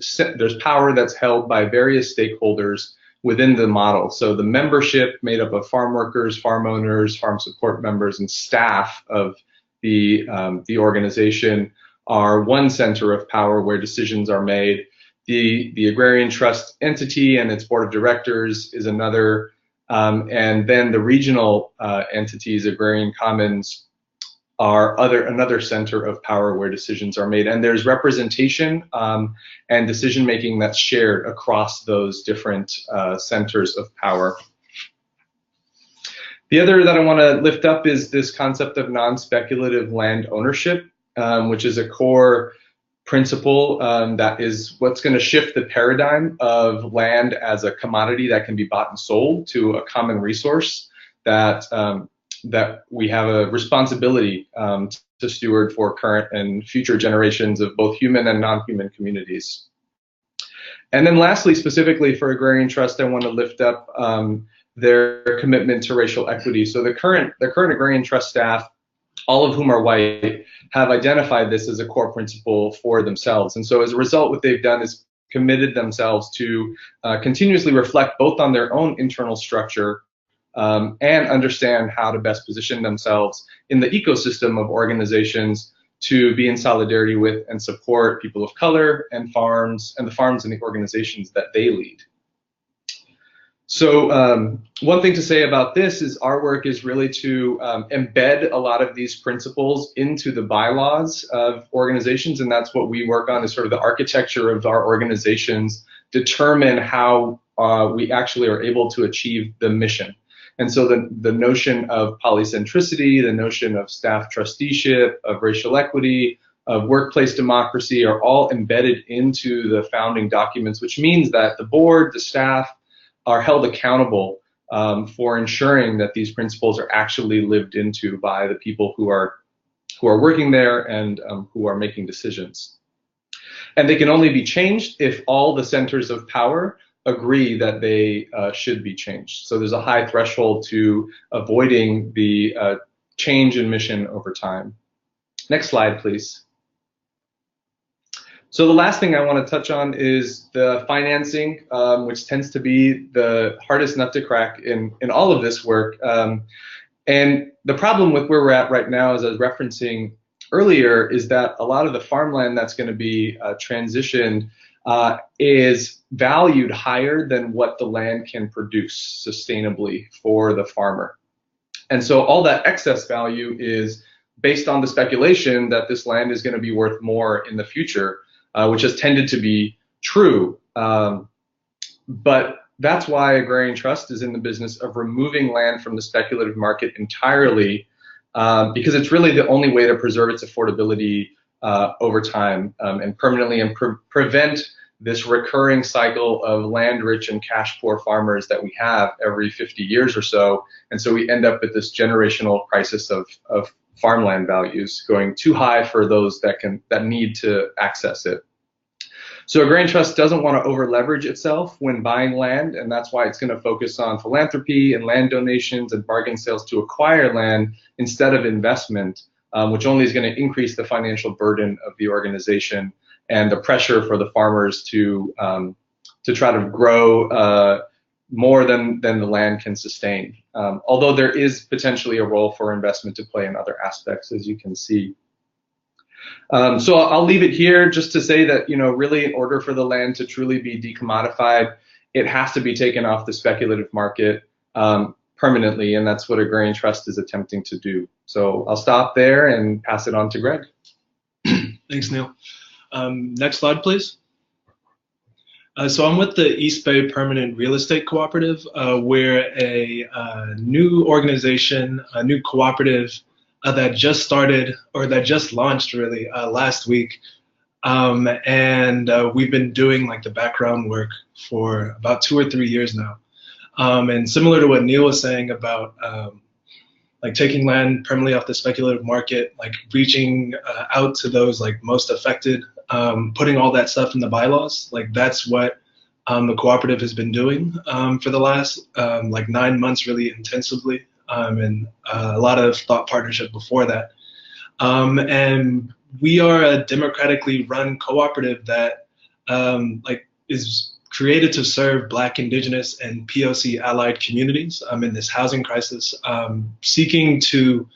power that's held by various stakeholders within the model. So the membership made up of farm workers, farm owners, farm support members, and staff of the organization are one center of power where decisions are made. The agrarian trust entity and its board of directors is another. And then the regional entities, agrarian commons, are another center of power where decisions are made. And there's representation and decision making that's shared across those different centers of power. The other that I want to lift up is this concept of non-speculative land ownership, which is a core principle that is what's going to shift the paradigm of land as a commodity that can be bought and sold to a common resource that that we have a responsibility to steward for current and future generations of both human and non-human communities. And then lastly, specifically for agrarian trust, I want to lift up their commitment to racial equity. So the current agrarian trust staff, all of whom are white, have identified this as a core principle for themselves. And so as a result, what they've done is committed themselves to continuously reflect both on their own internal structure and understand how to best position themselves in the ecosystem of organizations to be in solidarity with and support people of color and farms and the farms and the organizations that they lead. So one thing to say about this is our work is really to embed a lot of these principles into the bylaws of organizations, and that's what we work on, is sort of the architecture of our organizations determine how we actually are able to achieve the mission. And so the notion of polycentricity, the notion of staff trusteeship, of racial equity, of workplace democracy are all embedded into the founding documents, which means that the board, the staff, are held accountable for ensuring that these principles are actually lived into by the people who are working there and who are making decisions. And they can only be changed if all the centers of power agree that they should be changed. So there's a high threshold to avoiding the change in mission over time. Next slide, please. So the last thing I want to touch on is the financing, which tends to be the hardest nut to crack in all of this work. And the problem with where we're at right now, as I was referencing earlier, is that a lot of the farmland that's going to be transitioned is valued higher than what the land can produce sustainably for the farmer. And so all that excess value is based on the speculation that this land is going to be worth more in the future. Which has tended to be true. But that's why Agrarian Trust is in the business of removing land from the speculative market entirely, because it's really the only way to preserve its affordability over time and permanently, and prevent this recurring cycle of land-rich and cash-poor farmers that we have every 50 years or so. And so we end up with this generational crisis of farmland values going too high for those that need to access it. So Agrarian Trust doesn't want to over leverage itself when buying land, and that's why it's going to focus on philanthropy and land donations and bargain sales to acquire land instead of investment, which only is going to increase the financial burden of the organization and the pressure for the farmers to try to grow more than the land can sustain. Although there is potentially a role for investment to play in other aspects, as you can see. So I'll leave it here just to say that, really in order for the land to truly be decommodified, it has to be taken off the speculative market permanently, and that's what Agrarian Trust is attempting to do. So I'll stop there and pass it on to Greg. Thanks, Neil. Next slide, please. So I'm with the East Bay Permanent Real Estate Cooperative. We're a new organization, a new cooperative that just started, or that just launched really last week. And we've been doing like the background work for about 2 or 3 years now. And similar to what Neil was saying about like taking land permanently off the speculative market, like reaching out to those like most affected, putting all that stuff in the bylaws, like that's what the cooperative has been doing for the last like 9 months really intensively, and a lot of thought partnership before that. And we are a democratically run cooperative that like is created to serve Black, Indigenous, and POC allied communities in this housing crisis, seeking to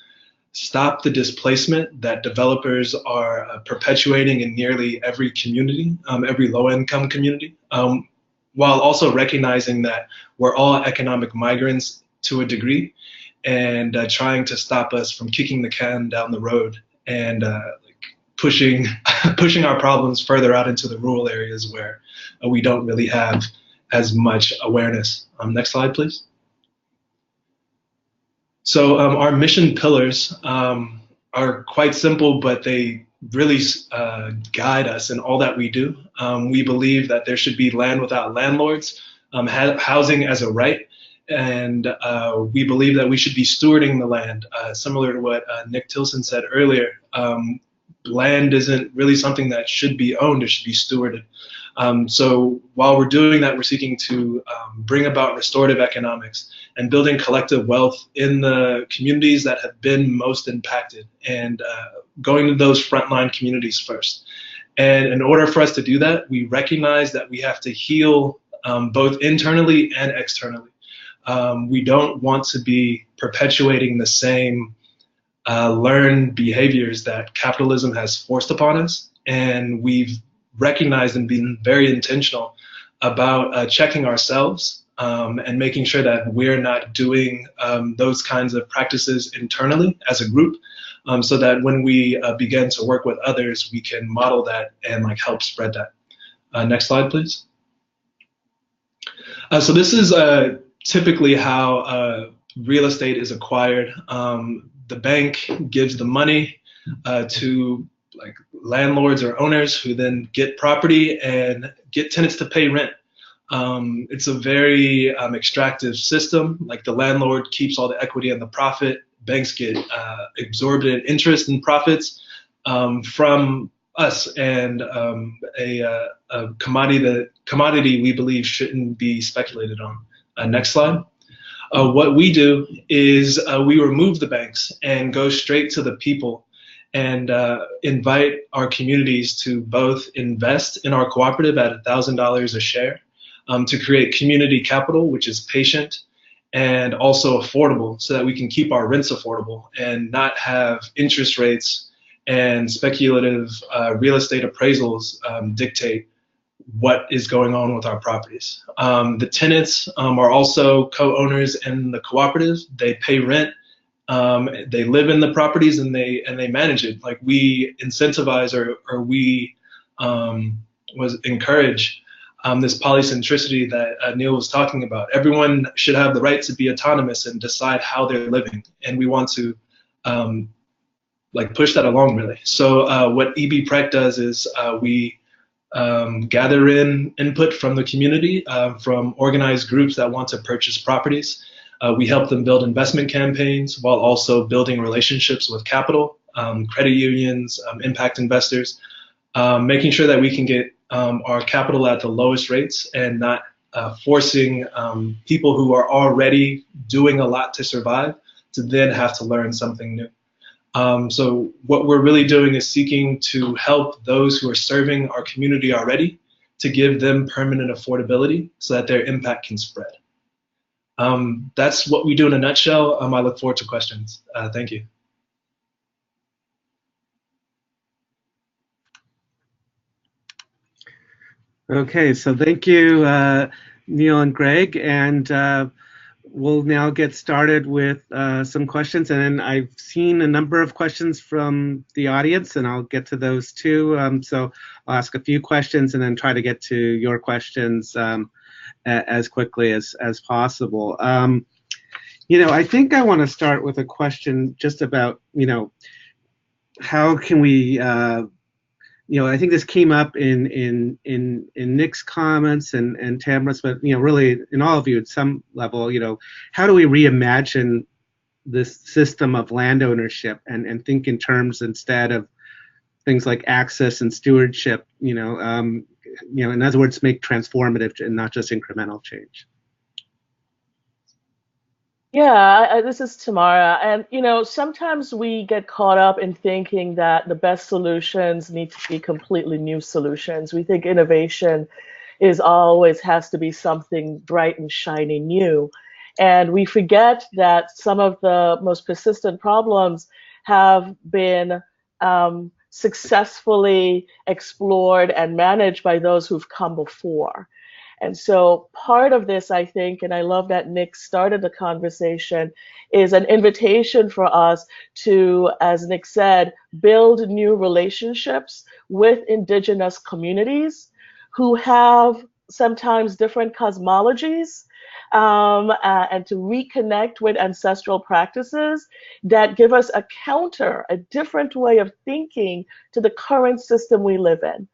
stop the displacement that developers are perpetuating in nearly every community, every low-income community, while also recognizing that we're all economic migrants to a degree, and trying to stop us from kicking the can down the road and pushing our problems further out into the rural areas where we don't really have as much awareness. Next slide, please. So our mission pillars are quite simple, but they really guide us in all that we do. We believe that there should be land without landlords, housing as a right, and we believe that we should be stewarding the land, similar to what Nick Tilsen said earlier. Land isn't really something that should be owned, it should be stewarded. So while we're doing that, we're seeking to bring about restorative economics and building collective wealth in the communities that have been most impacted, and going to those frontline communities first. And in order for us to do that, we recognize that we have to heal both internally and externally. We don't want to be perpetuating the same learned behaviors that capitalism has forced upon us, and we've recognized and been very intentional about checking ourselves and making sure that we're not doing those kinds of practices internally as a group, so that when we begin to work with others, we can model that and like help spread that. Next slide, please. So this is typically how real estate is acquired. The bank gives the money to like landlords or owners, who then get property and get tenants to pay rent. It's a very extractive system. Like the landlord keeps all the equity and the profit. Banks get exorbitant interest and profits from us, and a commodity we believe shouldn't be speculated on. Next slide. What we do is we remove the banks and go straight to the people, and invite our communities to both invest in our cooperative at $1,000 a share, to create community capital, which is patient and also affordable, so that we can keep our rents affordable and not have interest rates and speculative real estate appraisals dictate what is going on with our properties. The tenants are also co-owners in the cooperative. They pay rent. They live in the properties, and they manage it. Like we incentivize or we encourage this polycentricity that Neil was talking about. Everyone should have the right to be autonomous and decide how they're living, and we want to like push that along really. So what Bay PREC does is we gather in input from the community, from organized groups that want to purchase properties. We help them build investment campaigns while also building relationships with capital, credit unions, impact investors, making sure that we can get our capital at the lowest rates and not forcing people who are already doing a lot to survive to then have to learn something new. So what we're really doing is seeking to help those who are serving our community already to give them permanent affordability so that their impact can spread. That's what we do in a nutshell. I look forward to questions. Thank you. Okay, so thank you, Neil and Greg, and we'll now get started with some questions. And then I've seen a number of questions from the audience, and I'll get to those too. So I'll ask a few questions and then try to get to your questions as quickly as possible. I think I want to start with a question just about, how can we, I think this came up in Nick's comments and Tamara's, but really in all of you at some level, how do we reimagine this system of land ownership and think in terms instead of things like access and stewardship, in other words, make transformative and not just incremental change. Yeah, this is Tamara. And, sometimes we get caught up in thinking that the best solutions need to be completely new solutions. We think innovation always has to be something bright and shiny new. And we forget that some of the most persistent problems have been successfully explored and managed by those who've come before. And so part of this, I think, and I love that Nick started the conversation, is an invitation for us to, as Nick said, build new relationships with indigenous communities who have sometimes different cosmologies, and to reconnect with ancestral practices that give us a counter, a different way of thinking to the current system we live in.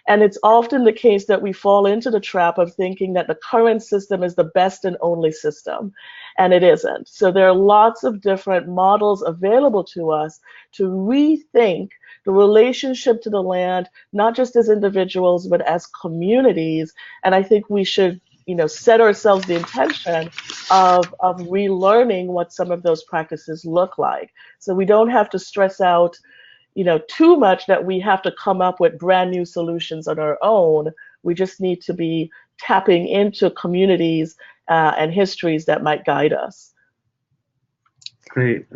And it's often the case that we fall into the trap of thinking that the current system is the best and only system, and it isn't. So there are lots of different models available to us to rethink the relationship to the land, not just as individuals, but as communities. And I think we should, set ourselves the intention of relearning what some of those practices look like. So we don't have to stress out too much that we have to come up with brand new solutions on our own. We just need to be tapping into communities and histories that might guide us. Great.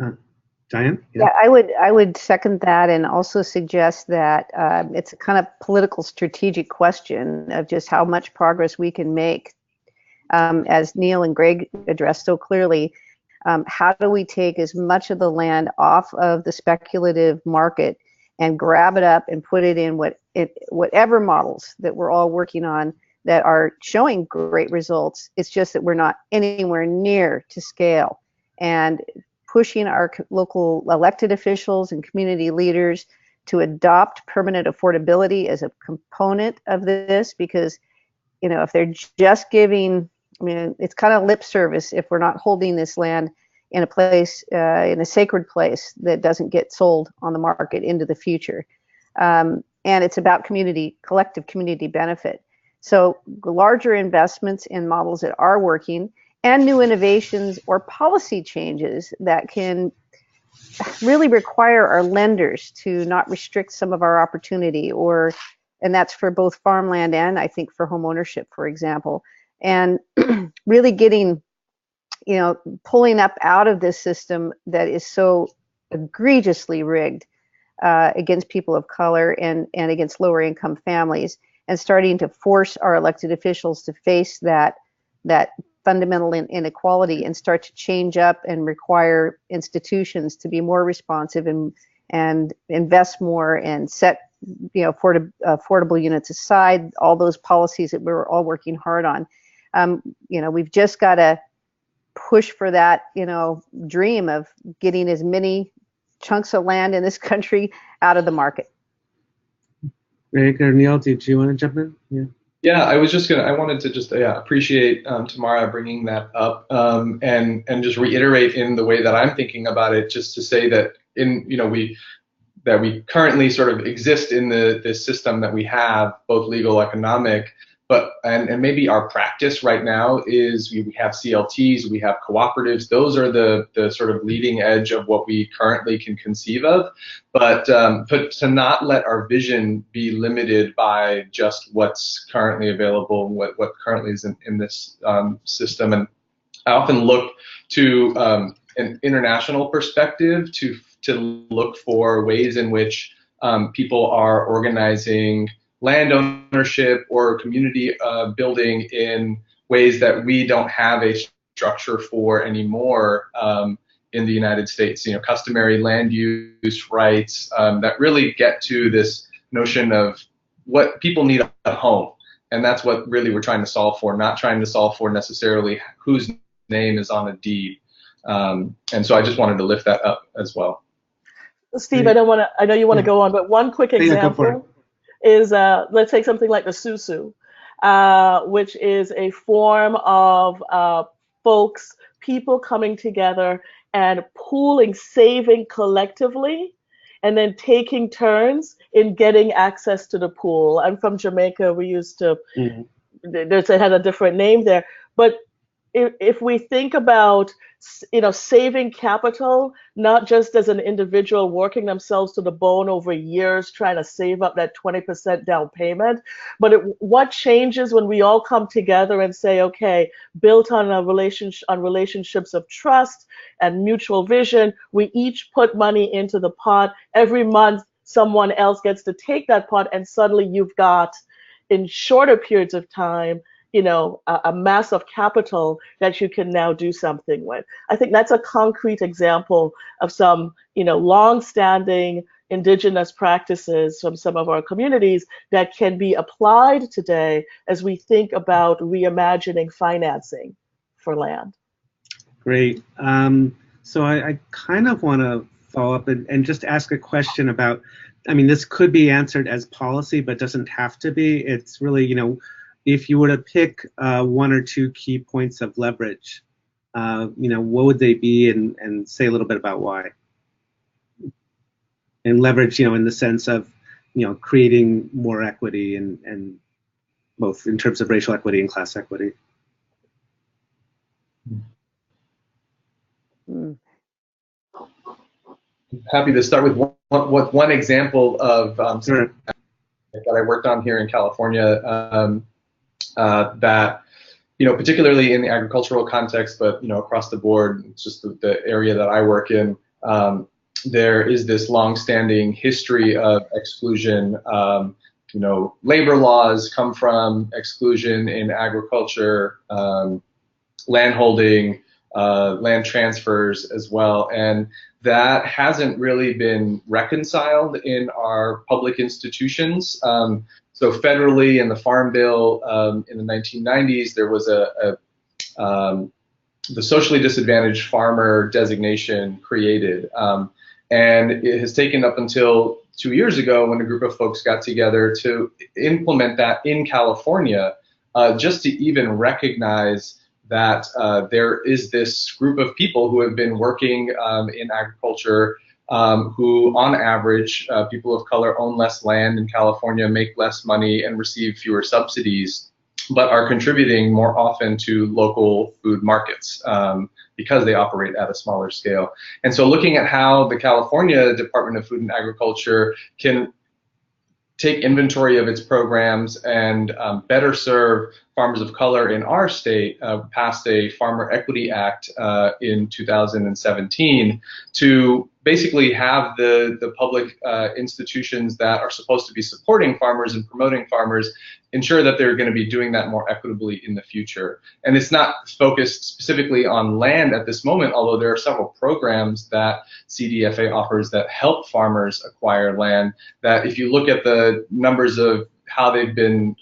Diane? Yeah, I would second that and also suggest that it's a kind of political strategic question of just how much progress we can make. As Neil and Greg addressed so clearly, how do we take as much of the land off of the speculative market and grab it up and put it in whatever models that we're all working on that are showing great results? It's just that we're not anywhere near to scale. And pushing our local elected officials and community leaders to adopt permanent affordability as a component of this, because if they're just giving, it's kind of lip service if we're not holding this land in a place, in a sacred place that doesn't get sold on the market into the future. And it's about collective community benefit. So larger investments in models that are working and new innovations or policy changes that can really require our lenders to not restrict some of our opportunity, and that's for both farmland and I think for home ownership, for example, and really getting, pulling up out of this system that is so egregiously rigged against people of color and against lower income families, and starting to force our elected officials to face that fundamental inequality and start to change up and require institutions to be more responsive and invest more and set affordable units aside, all those policies that we're all working hard on. We've just got to push for that dream of getting as many chunks of land in this country out of the market. Greg or Neil, did you want to jump in? Yeah, I wanted to just appreciate Tamara bringing that up, and just reiterate in the way that I'm thinking about it, just to say that we currently sort of exist in this system that we have, both legal, economic, but and maybe our practice right now is we have CLTs, we have cooperatives. Those are the sort of leading edge of what we currently can conceive of, but to not let our vision be limited by just what's currently available and what currently is in this system. And I often look to an international perspective to look for ways in which people are organizing land ownership or community building in ways that we don't have a structure for anymore in the United States. Customary land use rights that really get to this notion of what people need a home. And that's what really we're trying to solve for, not trying to solve for necessarily whose name is on a deed. And so I just wanted to lift that up as well. Steve, I know you want to go on, but one quick example is, let's take something like the susu, which is a form of people coming together and pooling, saving collectively, and then taking turns in getting access to the pool. I'm from Jamaica. We used to, it had a different name there. But if we think about, saving capital, not just as an individual working themselves to the bone over years trying to save up that 20% down payment, but what changes when we all come together and say, okay, built on relationships of trust and mutual vision, we each put money into the pot. Every month, someone else gets to take that pot, and suddenly you've got, in shorter periods of time, a mass of capital that you can now do something with. I think that's a concrete example of some, long-standing indigenous practices from some of our communities that can be applied today as we think about reimagining financing for land. Great. So I kind of want to follow up and just ask a question about, this could be answered as policy, but doesn't have to be. It's really, if you were to pick one or two key points of leverage, what would they be, and say a little bit about why? And leverage, in the sense of, creating more equity and both in terms of racial equity and class equity. Happy to start with one example of Sure. that I worked on here in California. That, particularly in the agricultural context, but, across the board, it's just the area that I work in, there is this long-standing history of exclusion. Labor laws come from exclusion in agriculture, landholding, land transfers as well. And that hasn't really been reconciled in our public institutions. So federally, in the Farm Bill in the 1990s, there was the socially disadvantaged farmer designation created. And it has taken up until 2 years ago when a group of folks got together to implement that in California, just to even recognize that there is this group of people who have been working in agriculture, who on average, people of color own less land in California, make less money, and receive fewer subsidies, but are contributing more often to local food markets because they operate at a smaller scale. And so looking at how the California Department of Food and Agriculture can take inventory of its programs and better serve farmers of color in our state, passed a Farmer Equity Act in 2017 to basically have the public institutions that are supposed to be supporting farmers and promoting farmers ensure that they're going to be doing that more equitably in the future. And it's not focused specifically on land at this moment, although there are several programs that CDFA offers that help farmers acquire land, that if you look at the numbers of how they've been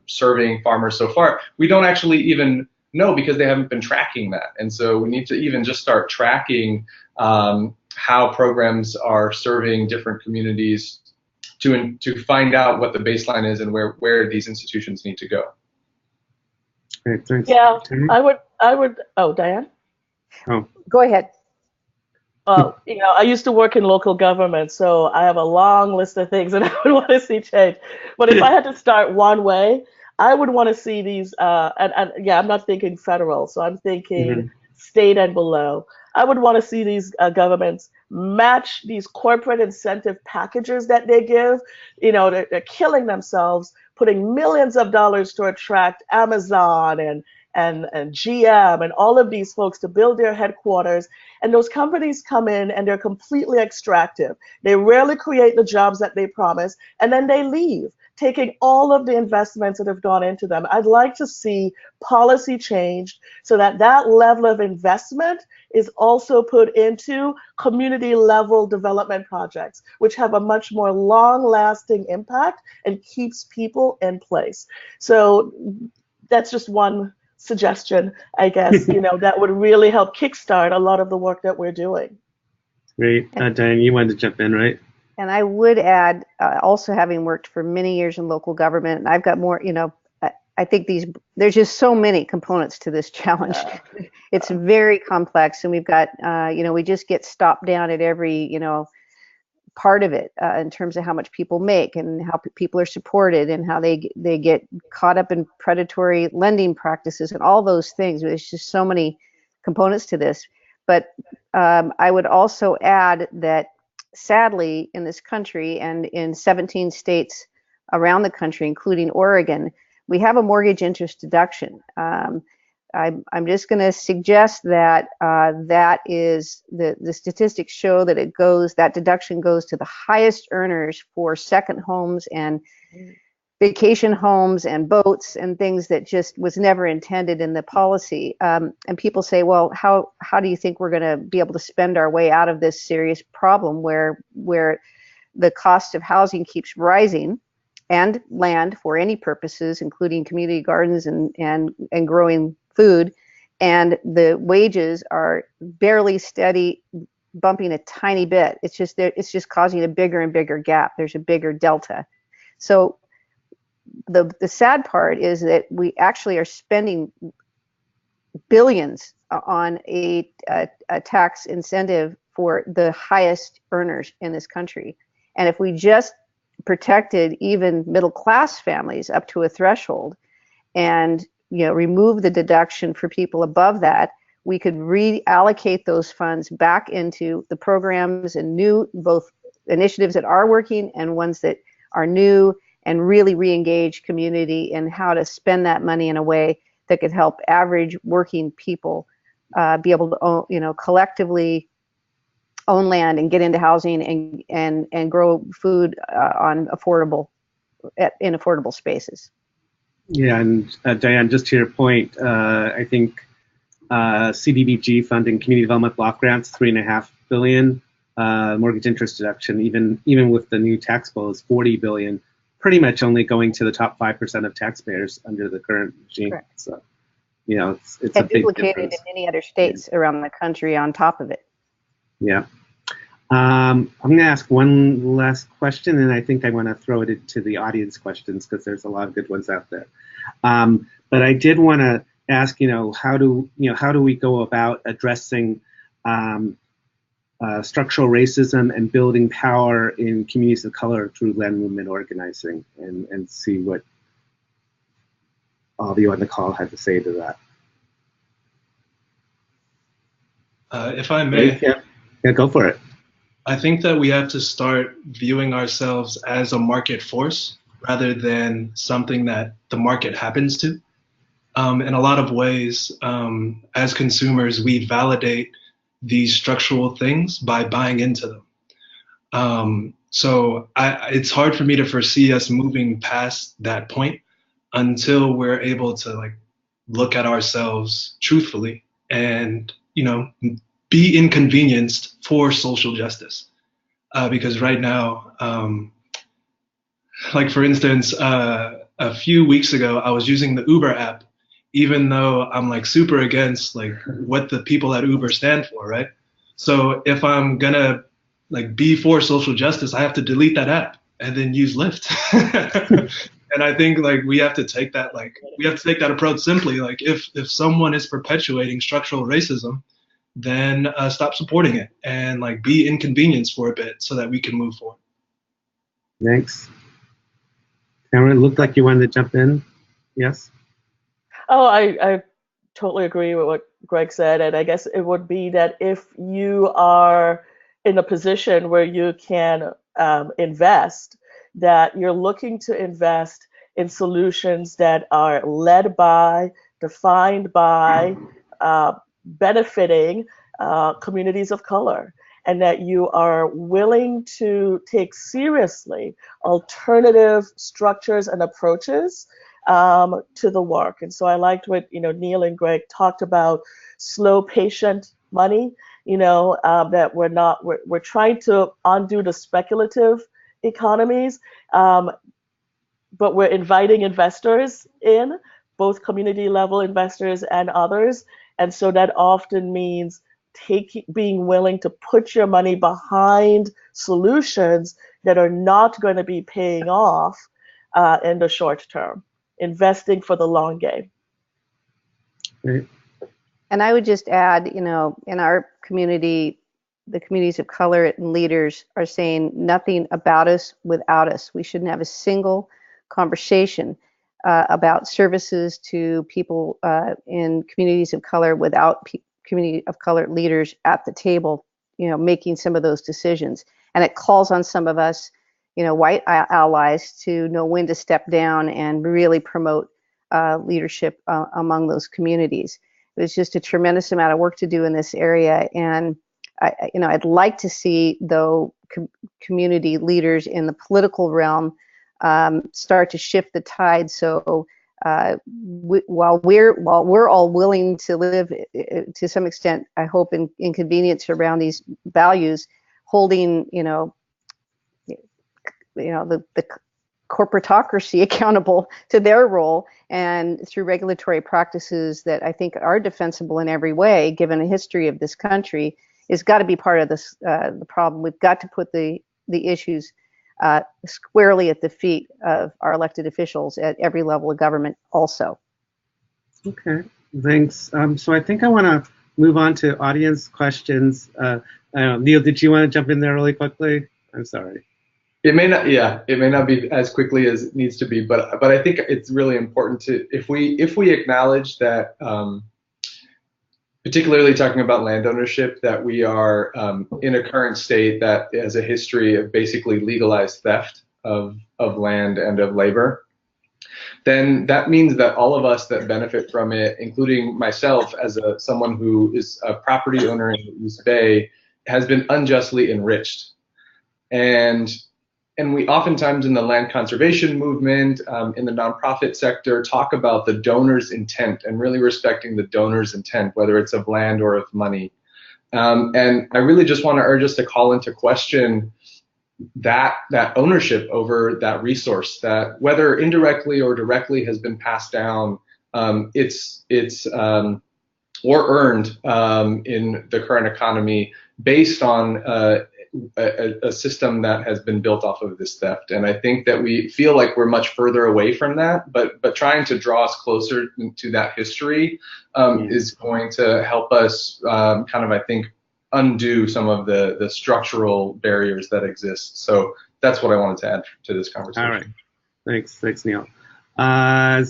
serving farmers so far, we don't actually even know because they haven't been tracking that. And so we need to even just start tracking how programs are serving different communities to find out what the baseline is and where these institutions need to go. Great, thanks. Yeah, I would, oh, Diane? Oh. Go ahead. Well, I used to work in local government, so I have a long list of things that I would want to see change. But if I had to start one way, I would want to see these, and yeah, I'm not thinking federal, so I'm thinking state and below. I would want to see these governments match these corporate incentive packages that they give. They're killing themselves, putting millions of dollars to attract Amazon and GM and all of these folks to build their headquarters. And those companies come in and they're completely extractive. They rarely create the jobs that they promise, and then they leave taking all of the investments that have gone into them. I'd like to see policy changed so that that level of investment is also put into community level development projects, which have a much more long lasting impact and keeps people in place. So that's just one suggestion, I guess, that would really help kickstart a lot of the work that we're doing. Great. Diane, you wanted to jump in, right? And I would add, also having worked for many years in local government, and I've got more, I think there's just so many components to this challenge. It's very complex, and we've got, we just get stopped down at every, part of it in terms of how much people make and how people are supported and how they get caught up in predatory lending practices and all those things. There's just so many components to this. But I would also add that sadly in this country and in 17 states around the country, including Oregon, we have a mortgage interest deduction. I'm just going to suggest that that is the statistics show that that deduction goes to the highest earners for second homes and vacation homes and boats and things that just was never intended in the policy. And people say, well, how do you think we're going to be able to spend our way out of this serious problem where the cost of housing keeps rising and land for any purposes, including community gardens and growing food, and the wages are barely steady, bumping a tiny bit. It's just causing a bigger and bigger gap. There's a bigger delta. So the sad part is that we actually are spending billions on a tax incentive for the highest earners in this country. And if we just protected even middle class families up to a threshold and remove the deduction for people above that, we could reallocate those funds back into the programs and new both initiatives that are working and ones that are new, and really re-engage community in how to spend that money in a way that could help average working people be able to own, collectively own land and get into housing and grow food in affordable spaces. Yeah, and Diane, just to your point, I think CDBG funding community development block grants, $3.5 billion, mortgage interest deduction, even with the new tax bill, is $40 billion, pretty much only going to the top 5% of taxpayers under the current regime. Correct. So, it's a big duplicated difference in many other states around the country on top of it. Yeah. I'm going to ask one last question, and I think I want to throw it into the audience questions because there's a lot of good ones out there. But I did want to ask, how do we go about addressing structural racism and building power in communities of color through land movement organizing, and see what all of you on the call had to say to that. If I may. Yeah, go for it. I think that we have to start viewing ourselves as a market force rather than something that the market happens to. In a lot of ways, as consumers, we validate these structural things by buying into them. So it's hard for me to foresee us moving past that point until we're able to look at ourselves truthfully and be inconvenienced for social justice. Because right now, for instance, a few weeks ago, I was using the Uber app, even though I'm super against what the people at Uber stand for, right? So if I'm gonna be for social justice, I have to delete that app and then use Lyft. And I think we have to take that approach simply. If someone is perpetuating structural racism, then stop supporting it and be inconvenienced for a bit so that we can move forward. Thanks. Tamara, it looked like you wanted to jump in. Yes? Oh, I totally agree with what Greg said. And I guess it would be that if you are in a position where you can invest, that you're looking to invest in solutions that are led by, defined by, benefiting communities of color. and that you are willing to take seriously alternative structures and approaches to the work. And so I liked what Neil and Greg talked about: slow, patient money. That we're trying to undo the speculative economies, but we're inviting investors in, both community level investors and others. And so that often means being willing to put your money behind solutions that are not going to be paying off in the short term, investing for the long game. Great. And I would just add, in our community, the communities of color and leaders are saying nothing about us without us. We shouldn't have a single conversation about services to people in communities of color without community of color leaders at the table, making some of those decisions. And it calls on some of us, white allies, to know when to step down and really promote leadership among those communities. There's just a tremendous amount of work to do in this area, and I'd like to see, though, community leaders in the political realm start to shift the tide. So while we're all willing to live to some extent, I hope, in inconvenience around these values, holding the corporatocracy accountable to their role, and through regulatory practices that I think are defensible in every way, given the history of this country, is got to be part of this the problem. We've got to put the issues squarely at the feet of our elected officials at every level of government also. Okay, thanks. So I think I want to move on to audience questions. Neil, did you want to jump in there really quickly? I'm sorry. It may not be as quickly as it needs to be, but I think it's really important to, if we acknowledge that, particularly talking about land ownership, that we are in a current state that has a history of basically legalized theft of land and of labor, then that means that all of us that benefit from it, including myself as someone who is a property owner in the East Bay, has been unjustly enriched. And we oftentimes in the land conservation movement, in the nonprofit sector, talk about the donor's intent and really respecting the donor's intent, whether it's of land or of money. And I really just want to urge us to call into question that ownership over that resource, that whether indirectly or directly has been passed down, or earned in the current economy based on a system that has been built off of this theft. And I think that we feel like we're much further away from that, but trying to draw us closer to that history is going to help us kind of, I think, undo some of the structural barriers that exist. So that's what I wanted to add to this conversation. All right. Thanks, Neil. Well,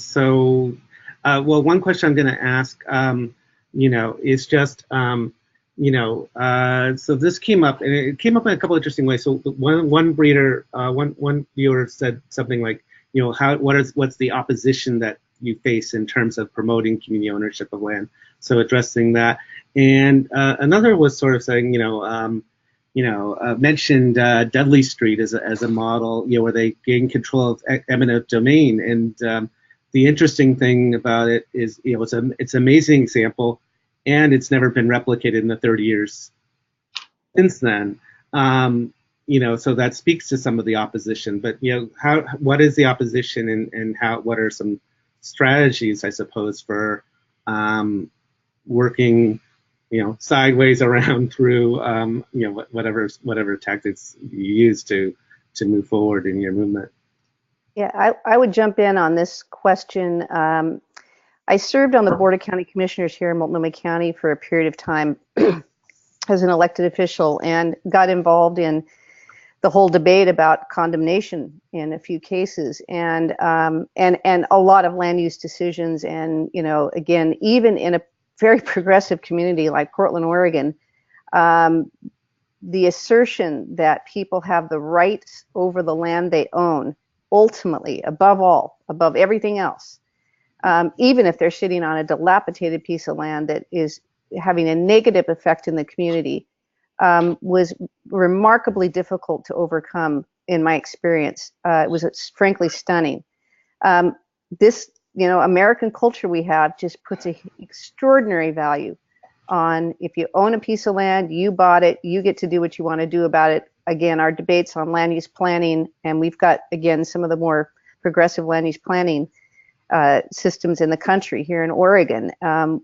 one question I'm going to ask, is just, so this came up, and it came up in a couple of interesting ways. So one viewer said something like, what's the opposition that you face in terms of promoting community ownership of land? So addressing that, and another was sort of saying, mentioned Dudley Street as a model, where they gain control of eminent domain. And the interesting thing about it is, it's an amazing example, and it's never been replicated in the 30 years since then. So that speaks to some of the opposition. But what is the opposition, and what are some strategies, I suppose, for working, sideways around through, whatever tactics you use to move forward in your movement? Yeah, I would jump in on this question. I served on the Board of County Commissioners here in Multnomah County for a period of time as an elected official, and got involved in the whole debate about condemnation in a few cases, and a lot of land use decisions. And again, even in a very progressive community like Portland, Oregon, the assertion that people have the rights over the land they own, ultimately, above everything else, even if they're sitting on a dilapidated piece of land that is having a negative effect in the community, was remarkably difficult to overcome in my experience. It was frankly stunning. This, American culture we have just puts an extraordinary value on if you own a piece of land, you bought it, you get to do what you want to do about it. Again, our debates on land use planning, and we've got, again, some of the more progressive land use planning systems in the country here in Oregon.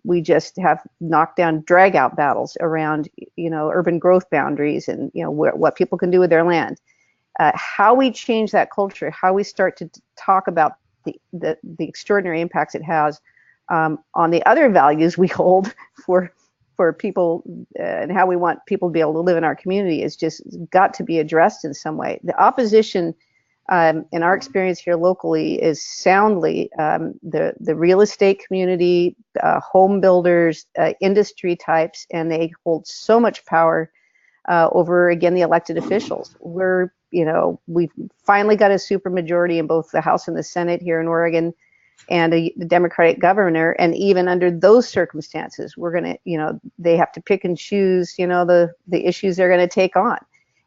We just have knocked down drag out battles around, urban growth boundaries and, what people can do with their land. How we change that culture, how we start to talk about the extraordinary impacts it has on the other values we hold for people and how we want people to be able to live in our community is just got to be addressed in some way. The opposition in our experience here locally is soundly the real estate community, home builders, industry types, and they hold so much power over, again, the elected officials. We've finally got a supermajority in both the House and the Senate here in Oregon, and the Democratic governor, and even under those circumstances, we're going to, they have to pick and choose, the issues they're going to take on.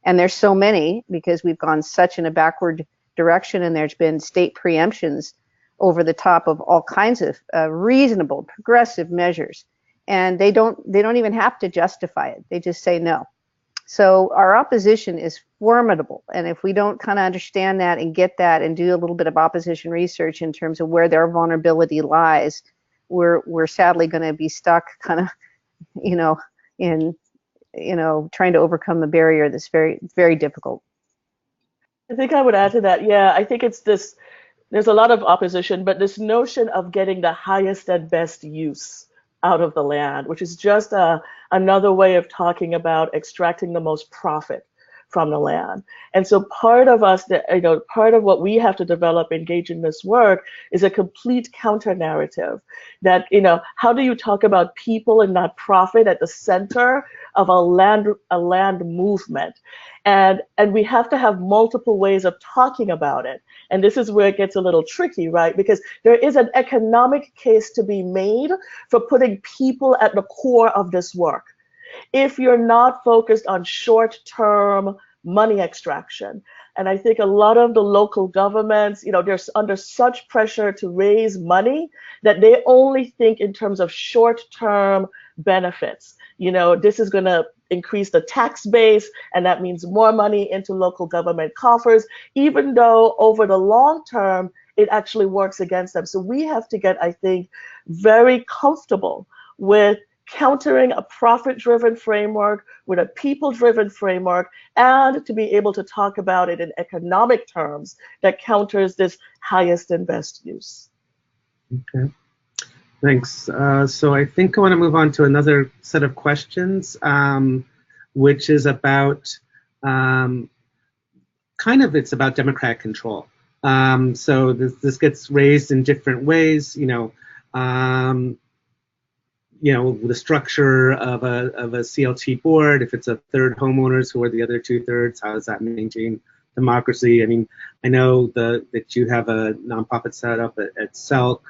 And there's so many because we've gone such in a backward direction, and there's been state preemptions over the top of all kinds of reasonable, progressive measures. And they don't even have to justify it. They just say no. So our opposition is formidable, and if we don't kind of understand that and get that and do a little bit of opposition research in terms of where their vulnerability lies, we're sadly going to be stuck kind of, in trying to overcome the barrier that's very, very difficult. I think I would add to that. Yeah, I think it's this. There's a lot of opposition, but this notion of getting the highest and best use out of the land, which is just another way of talking about extracting the most profit from the land. And so part of us, part of what we have to develop, engage in this work, is a complete counter narrative that, how do you talk about people and not profit at the center of a land movement? And we have to have multiple ways of talking about it. And this is where it gets a little tricky, right? Because there is an economic case to be made for putting people at the core of this work. If you're not focused on short-term money extraction, and I think a lot of the local governments, they're under such pressure to raise money that they only think in terms of short-term benefits. This is going to increase the tax base, and that means more money into local government coffers, even though over the long term, it actually works against them. So we have to get, I think, very comfortable with countering a profit-driven framework with a people-driven framework, and to be able to talk about it in economic terms that counters this highest and best use. Okay, thanks. So I think I want to move on to another set of questions, which is about it's about democratic control. So this gets raised in different ways, the structure of a CLT board, if it's a third homeowners, who are the other 2/3, how does that maintain democracy? I mean, I know that you have a nonprofit set up at SELC,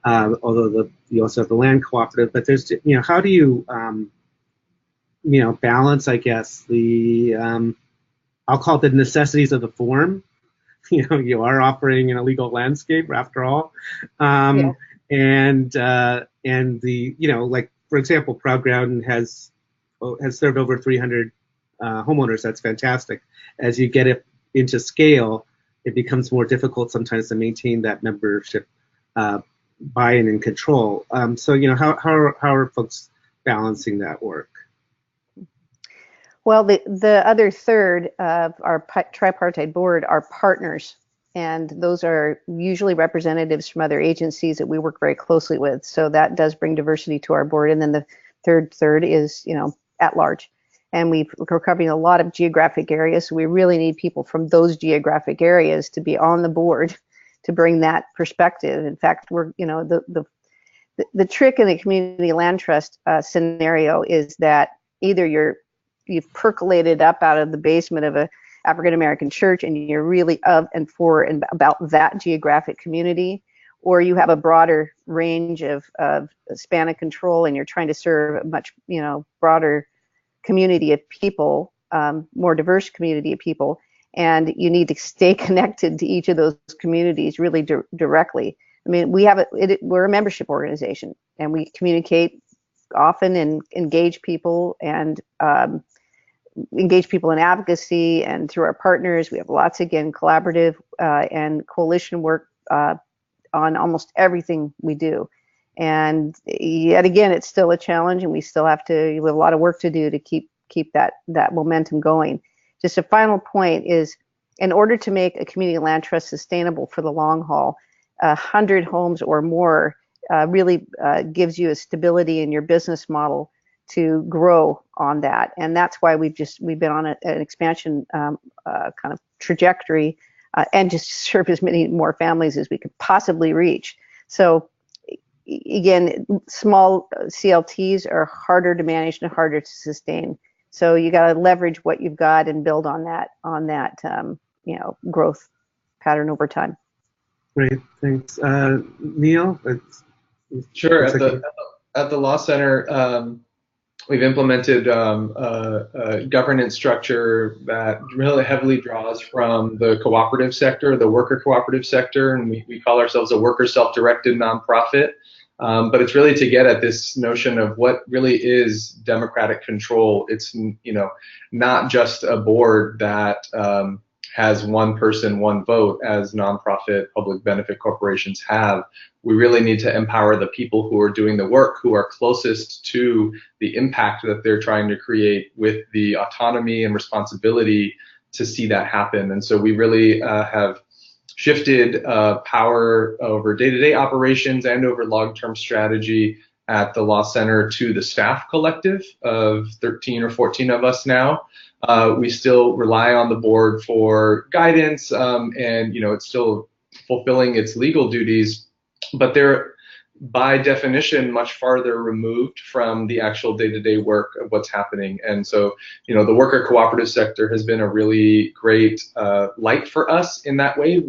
although you also have the land cooperative, but there's, how do you, balance, I guess, the, I'll call it the necessities of the form. You are operating in a legal landscape after all. Yeah. And the, like, for example, Proud Ground has served over 300 homeowners. That's fantastic. As you get it into scale, it becomes more difficult sometimes to maintain that membership buy-in and control. So, how are folks balancing that work? Well, the other third of our tripartite board are partners. And those are usually representatives from other agencies that we work very closely with. So that does bring diversity to our board. And then the third is, at large. And we're covering a lot of geographic areas. So we really need people from those geographic areas to be on the board to bring that perspective. In fact, we're, the trick in the community land trust scenario is that either you've percolated up out of the basement of a African-American church and you're really of and for and about that geographic community, or you have a broader range of span of control and you're trying to serve a much, broader community of people, more diverse community of people, and you need to stay connected to each of those communities really directly. I mean, we're a membership organization, and we communicate often and engage people in advocacy, and through our partners. We have lots, again, collaborative and coalition work on almost everything we do. And yet again, it's still a challenge, and we have a lot of work to do to keep that momentum going. Just a final point is, in order to make a community land trust sustainable for the long haul, 100 homes or more really gives you a stability in your business model to grow on that. And that's why we've been on an expansion kind of trajectory, and just serve as many more families as we could possibly reach. So again, small CLTs are harder to manage and harder to sustain. So you got to leverage what you've got and build on that growth pattern over time. Great, thanks. Neil? Sure. At the Law Center, we've implemented a governance structure that really heavily draws from the cooperative sector, the worker cooperative sector, and we call ourselves a worker self-directed nonprofit. But it's really to get at this notion of what really is democratic control. It's not just a board that has one person, one vote, as nonprofit public benefit corporations have. We really need to empower the people who are doing the work, who are closest to the impact that they're trying to create, with the autonomy and responsibility to see that happen. And so we really have shifted power over day-to-day operations and over long-term strategy at the Law Center to the staff collective of 13 or 14 of us now. We still rely on the board for guidance, and it's still fulfilling its legal duties, but they're by definition much farther removed from the actual day-to-day work of what's happening. And so, the worker cooperative sector has been a really great light for us in that way,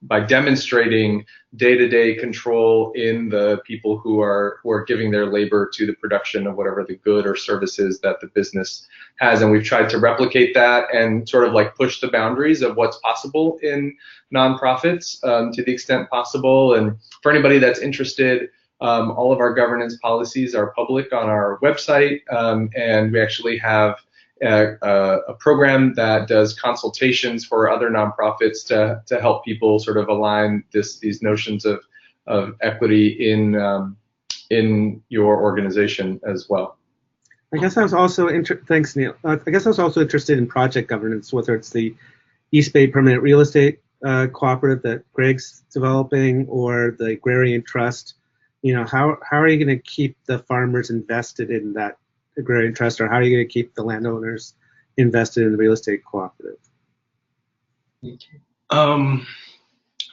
by demonstrating day-to-day control in the people who are giving their labor to the production of whatever the good or services that the business has. And we've tried to replicate that and sort of like push the boundaries of what's possible in nonprofits to the extent possible. And for anybody that's interested, all of our governance policies are public on our website, and we actually have a program that does consultations for other nonprofits to help people sort of align these notions of equity in your organization as well. I guess I was also thanks, Neil. I guess I was also interested in project governance, whether it's the East Bay Permanent Real Estate Cooperative that Greg's developing, or the Agrarian Trust. How are you going to keep the farmers invested in that Agrarian Trust, or how are you going to keep the landowners invested in the real estate cooperative?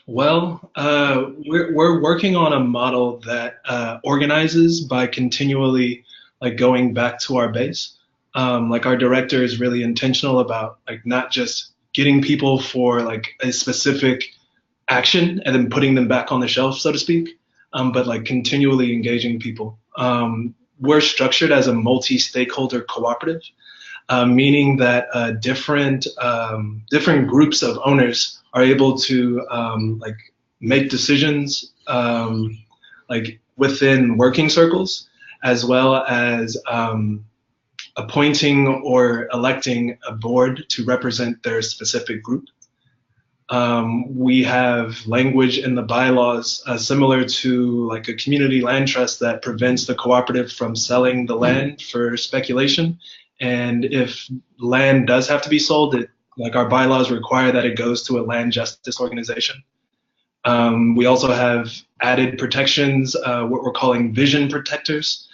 We're working on a model that organizes by continually going back to our base. Our director is really intentional about not just getting people for a specific action and then putting them back on the shelf, so to speak, but continually engaging people. We're structured as a multi-stakeholder cooperative, meaning that different groups of owners are able to make decisions within working circles, as well as appointing or electing a board to represent their specific group. We have language in the bylaws similar to a community land trust that prevents the cooperative from selling the land for speculation. And if land does have to be sold, our bylaws require that it goes to a land justice organization. We also have added protections, what we're calling vision protectors,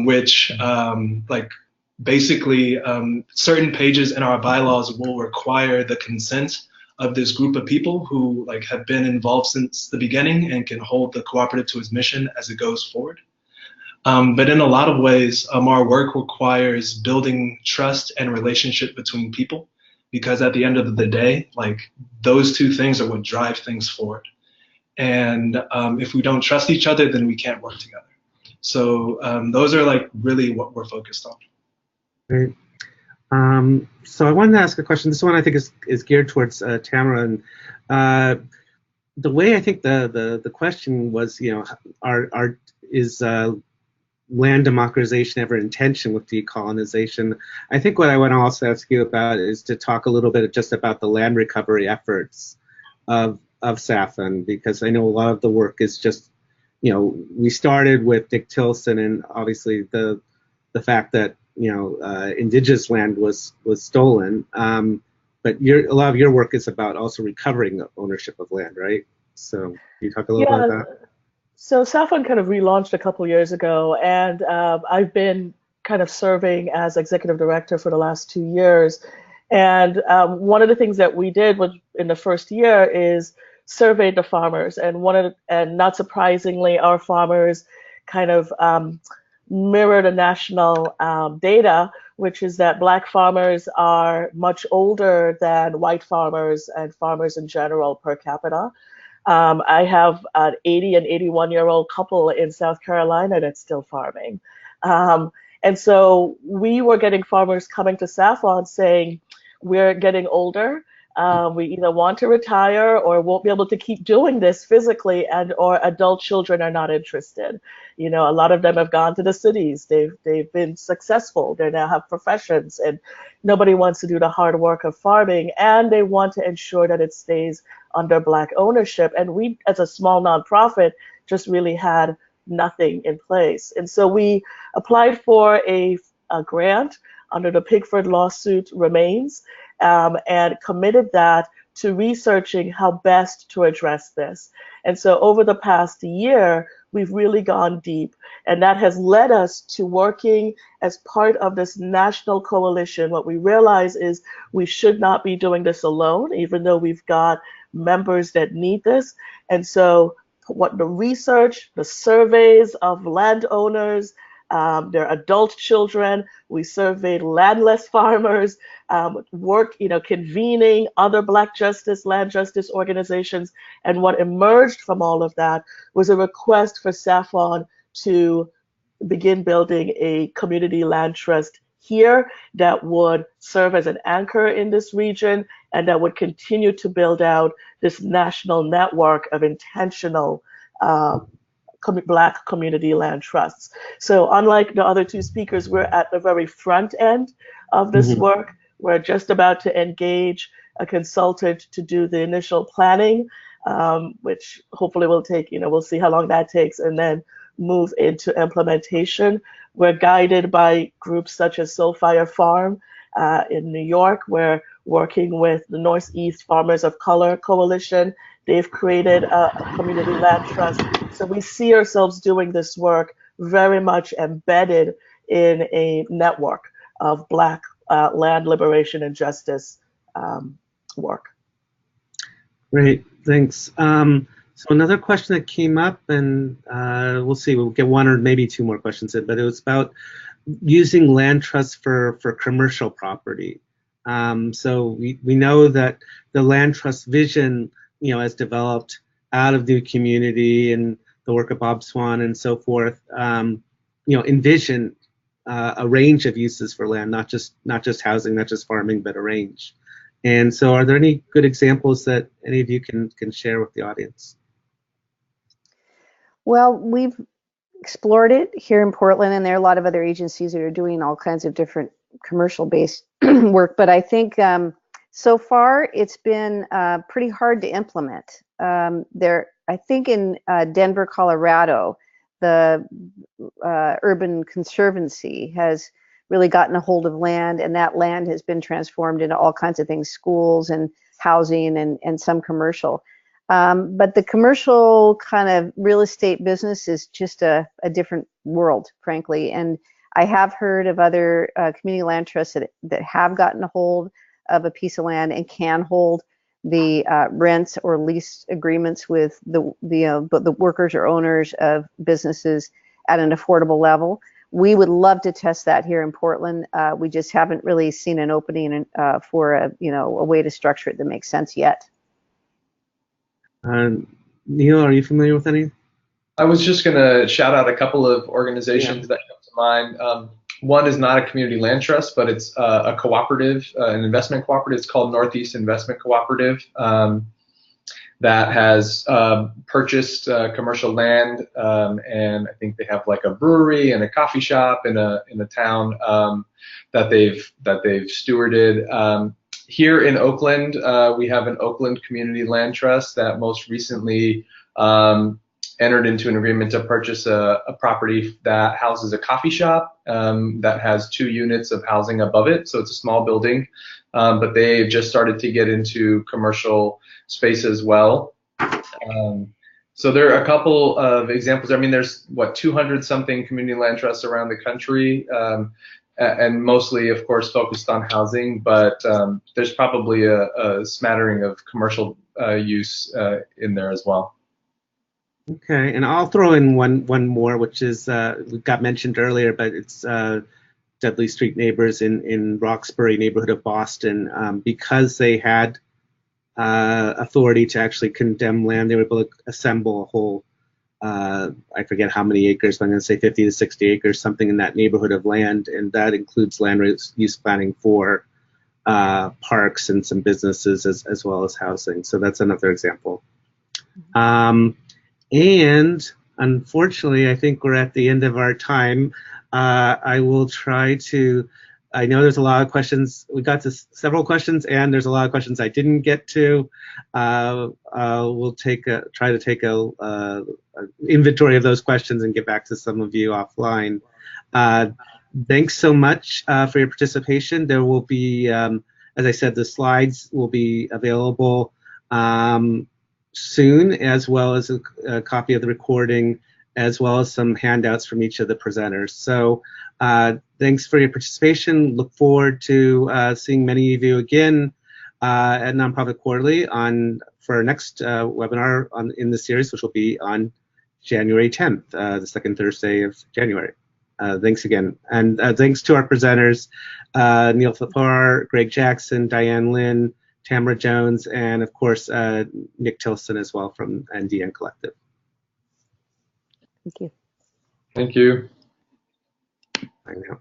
which basically certain pages in our bylaws will require the consent of this group of people who have been involved since the beginning and can hold the cooperative to its mission as it goes forward. But in a lot of ways, our work requires building trust and relationship between people, because at the end of the day, those two things are what drive things forward. And if we don't trust each other, then we can't work together. So those are really what we're focused on. Great. So I wanted to ask a question. This one I think is geared towards Tamara. And the way I think the question was, you know, is land democratization ever in tension with decolonization? I think what I want to also ask you about is to talk a little bit just about the land recovery efforts of SAFFON, because I know a lot of the work is just, you know, we started with Nick Tilsen, and obviously the fact that, you know, indigenous land was stolen, but a lot of your work is about also recovering ownership of land, right? So can you talk a little about that? So SAFFON kind of relaunched a couple years ago, and I've been kind of serving as executive director for the last 2 years. And one of the things that we did was in the first year is surveyed the farmers, and not surprisingly, our farmers kind of mirror the national data, which is that Black farmers are much older than white farmers and farmers in general per capita. I have an 80 and 81-year-old couple in South Carolina that's still farming. And so we were getting farmers coming to SAFFON saying, we're getting older. We either want to retire or won't be able to keep doing this physically, and or adult children are not interested. You know, a lot of them have gone to the cities. They've been successful. They now have professions, and nobody wants to do the hard work of farming, and they want to ensure that it stays under Black ownership. And we, as a small nonprofit, just really had nothing in place. And so we applied for a grant under the Pigford lawsuit remains, and committed that to researching how best to address this. And so over the past year, we've really gone deep, and that has led us to working as part of this national coalition. What we realize is we should not be doing this alone, even though we've got members that need this. And so what the research, the surveys of landowners, their adult children, we surveyed landless farmers, convening other Black justice, land justice organizations. And what emerged from all of that was a request for SAFFON to begin building a community land trust here that would serve as an anchor in this region, and that would continue to build out this national network of intentional Black community land trusts. So unlike the other two speakers, we're at the very front end of this work. We're just about to engage a consultant to do the initial planning, which hopefully will take, we'll see how long that takes, and then move into implementation. We're guided by groups such as Soulfire Farm in New York. We're working with the Northeast Farmers of Color Coalition. They've created a community land trust. So we see ourselves doing this work very much embedded in a network of Black land liberation and justice work. Great, thanks. So another question that came up, and we'll see, we'll get one or maybe two more questions in, but it was about using land trusts for commercial property. So we know that the land trust vision, has developed out of New Community and the work of Bob Swan and so forth, envision a range of uses for land, not just housing, not just farming, but a range. And so are there any good examples that any of you can share with the audience? Well, we've explored it here in Portland, and there are a lot of other agencies that are doing all kinds of different commercial-based work, but I think so far it's been pretty hard to implement. I think in Denver, Colorado, the Urban Conservancy has really gotten a hold of land, and that land has been transformed into all kinds of things, schools and housing and some commercial. But the commercial kind of real estate business is just a different world, frankly. And I have heard of other community land trusts that have gotten a hold of a piece of land and can hold the rents or lease agreements with the workers or owners of businesses at an affordable level. We would love to test that here in Portland. We just haven't really seen an opening for a way to structure it that makes sense yet. Neil, are you familiar with any? I was just going to shout out a couple of organizations that come to mind. One is not a community land trust, but it's a cooperative, an investment cooperative. It's called Northeast Investment Cooperative. That has purchased commercial land, and I think they have like a brewery and a coffee shop in a town that they've stewarded. Here in Oakland, we have an Oakland Community Land Trust that most recently entered into an agreement to purchase a property that houses a coffee shop that has 2 units of housing above it. So it's a small building, but they've just started to get into commercial space as well. So there are a couple of examples. I mean, there's 200 something community land trusts around the country, and mostly, of course, focused on housing, but there's probably a smattering of commercial use in there as well. Okay, and I'll throw in one more, which is got mentioned earlier, but it's Dudley Street Neighbors in Roxbury neighborhood of Boston. Because they had authority to actually condemn land, they were able to assemble a whole, I forget how many acres, but I'm going to say 50 to 60 acres, something in that neighborhood of land, and that includes land use planning for parks and some businesses as well as housing. So that's another example. And unfortunately, I think we're at the end of our time. I will try to, I know there's a lot of questions. We got to several questions, and there's a lot of questions I didn't get to. We'll try to take a inventory of those questions and get back to some of you offline. Thanks so much for your participation. There will be, as I said, the slides will be available soon, as well as a copy of the recording, as well as some handouts from each of the presenters. So thanks for your participation. Look forward to seeing many of you again at Nonprofit Quarterly for our next webinar in the series, which will be on January 10th, the second Thursday of January. Thanks again. And thanks to our presenters, Neil Thapor, Greg Jackson, Diane Linn, Tamara Jones, and of course, Nick Tilsen as well from NDN Collective. Thank you. Thank you. I know.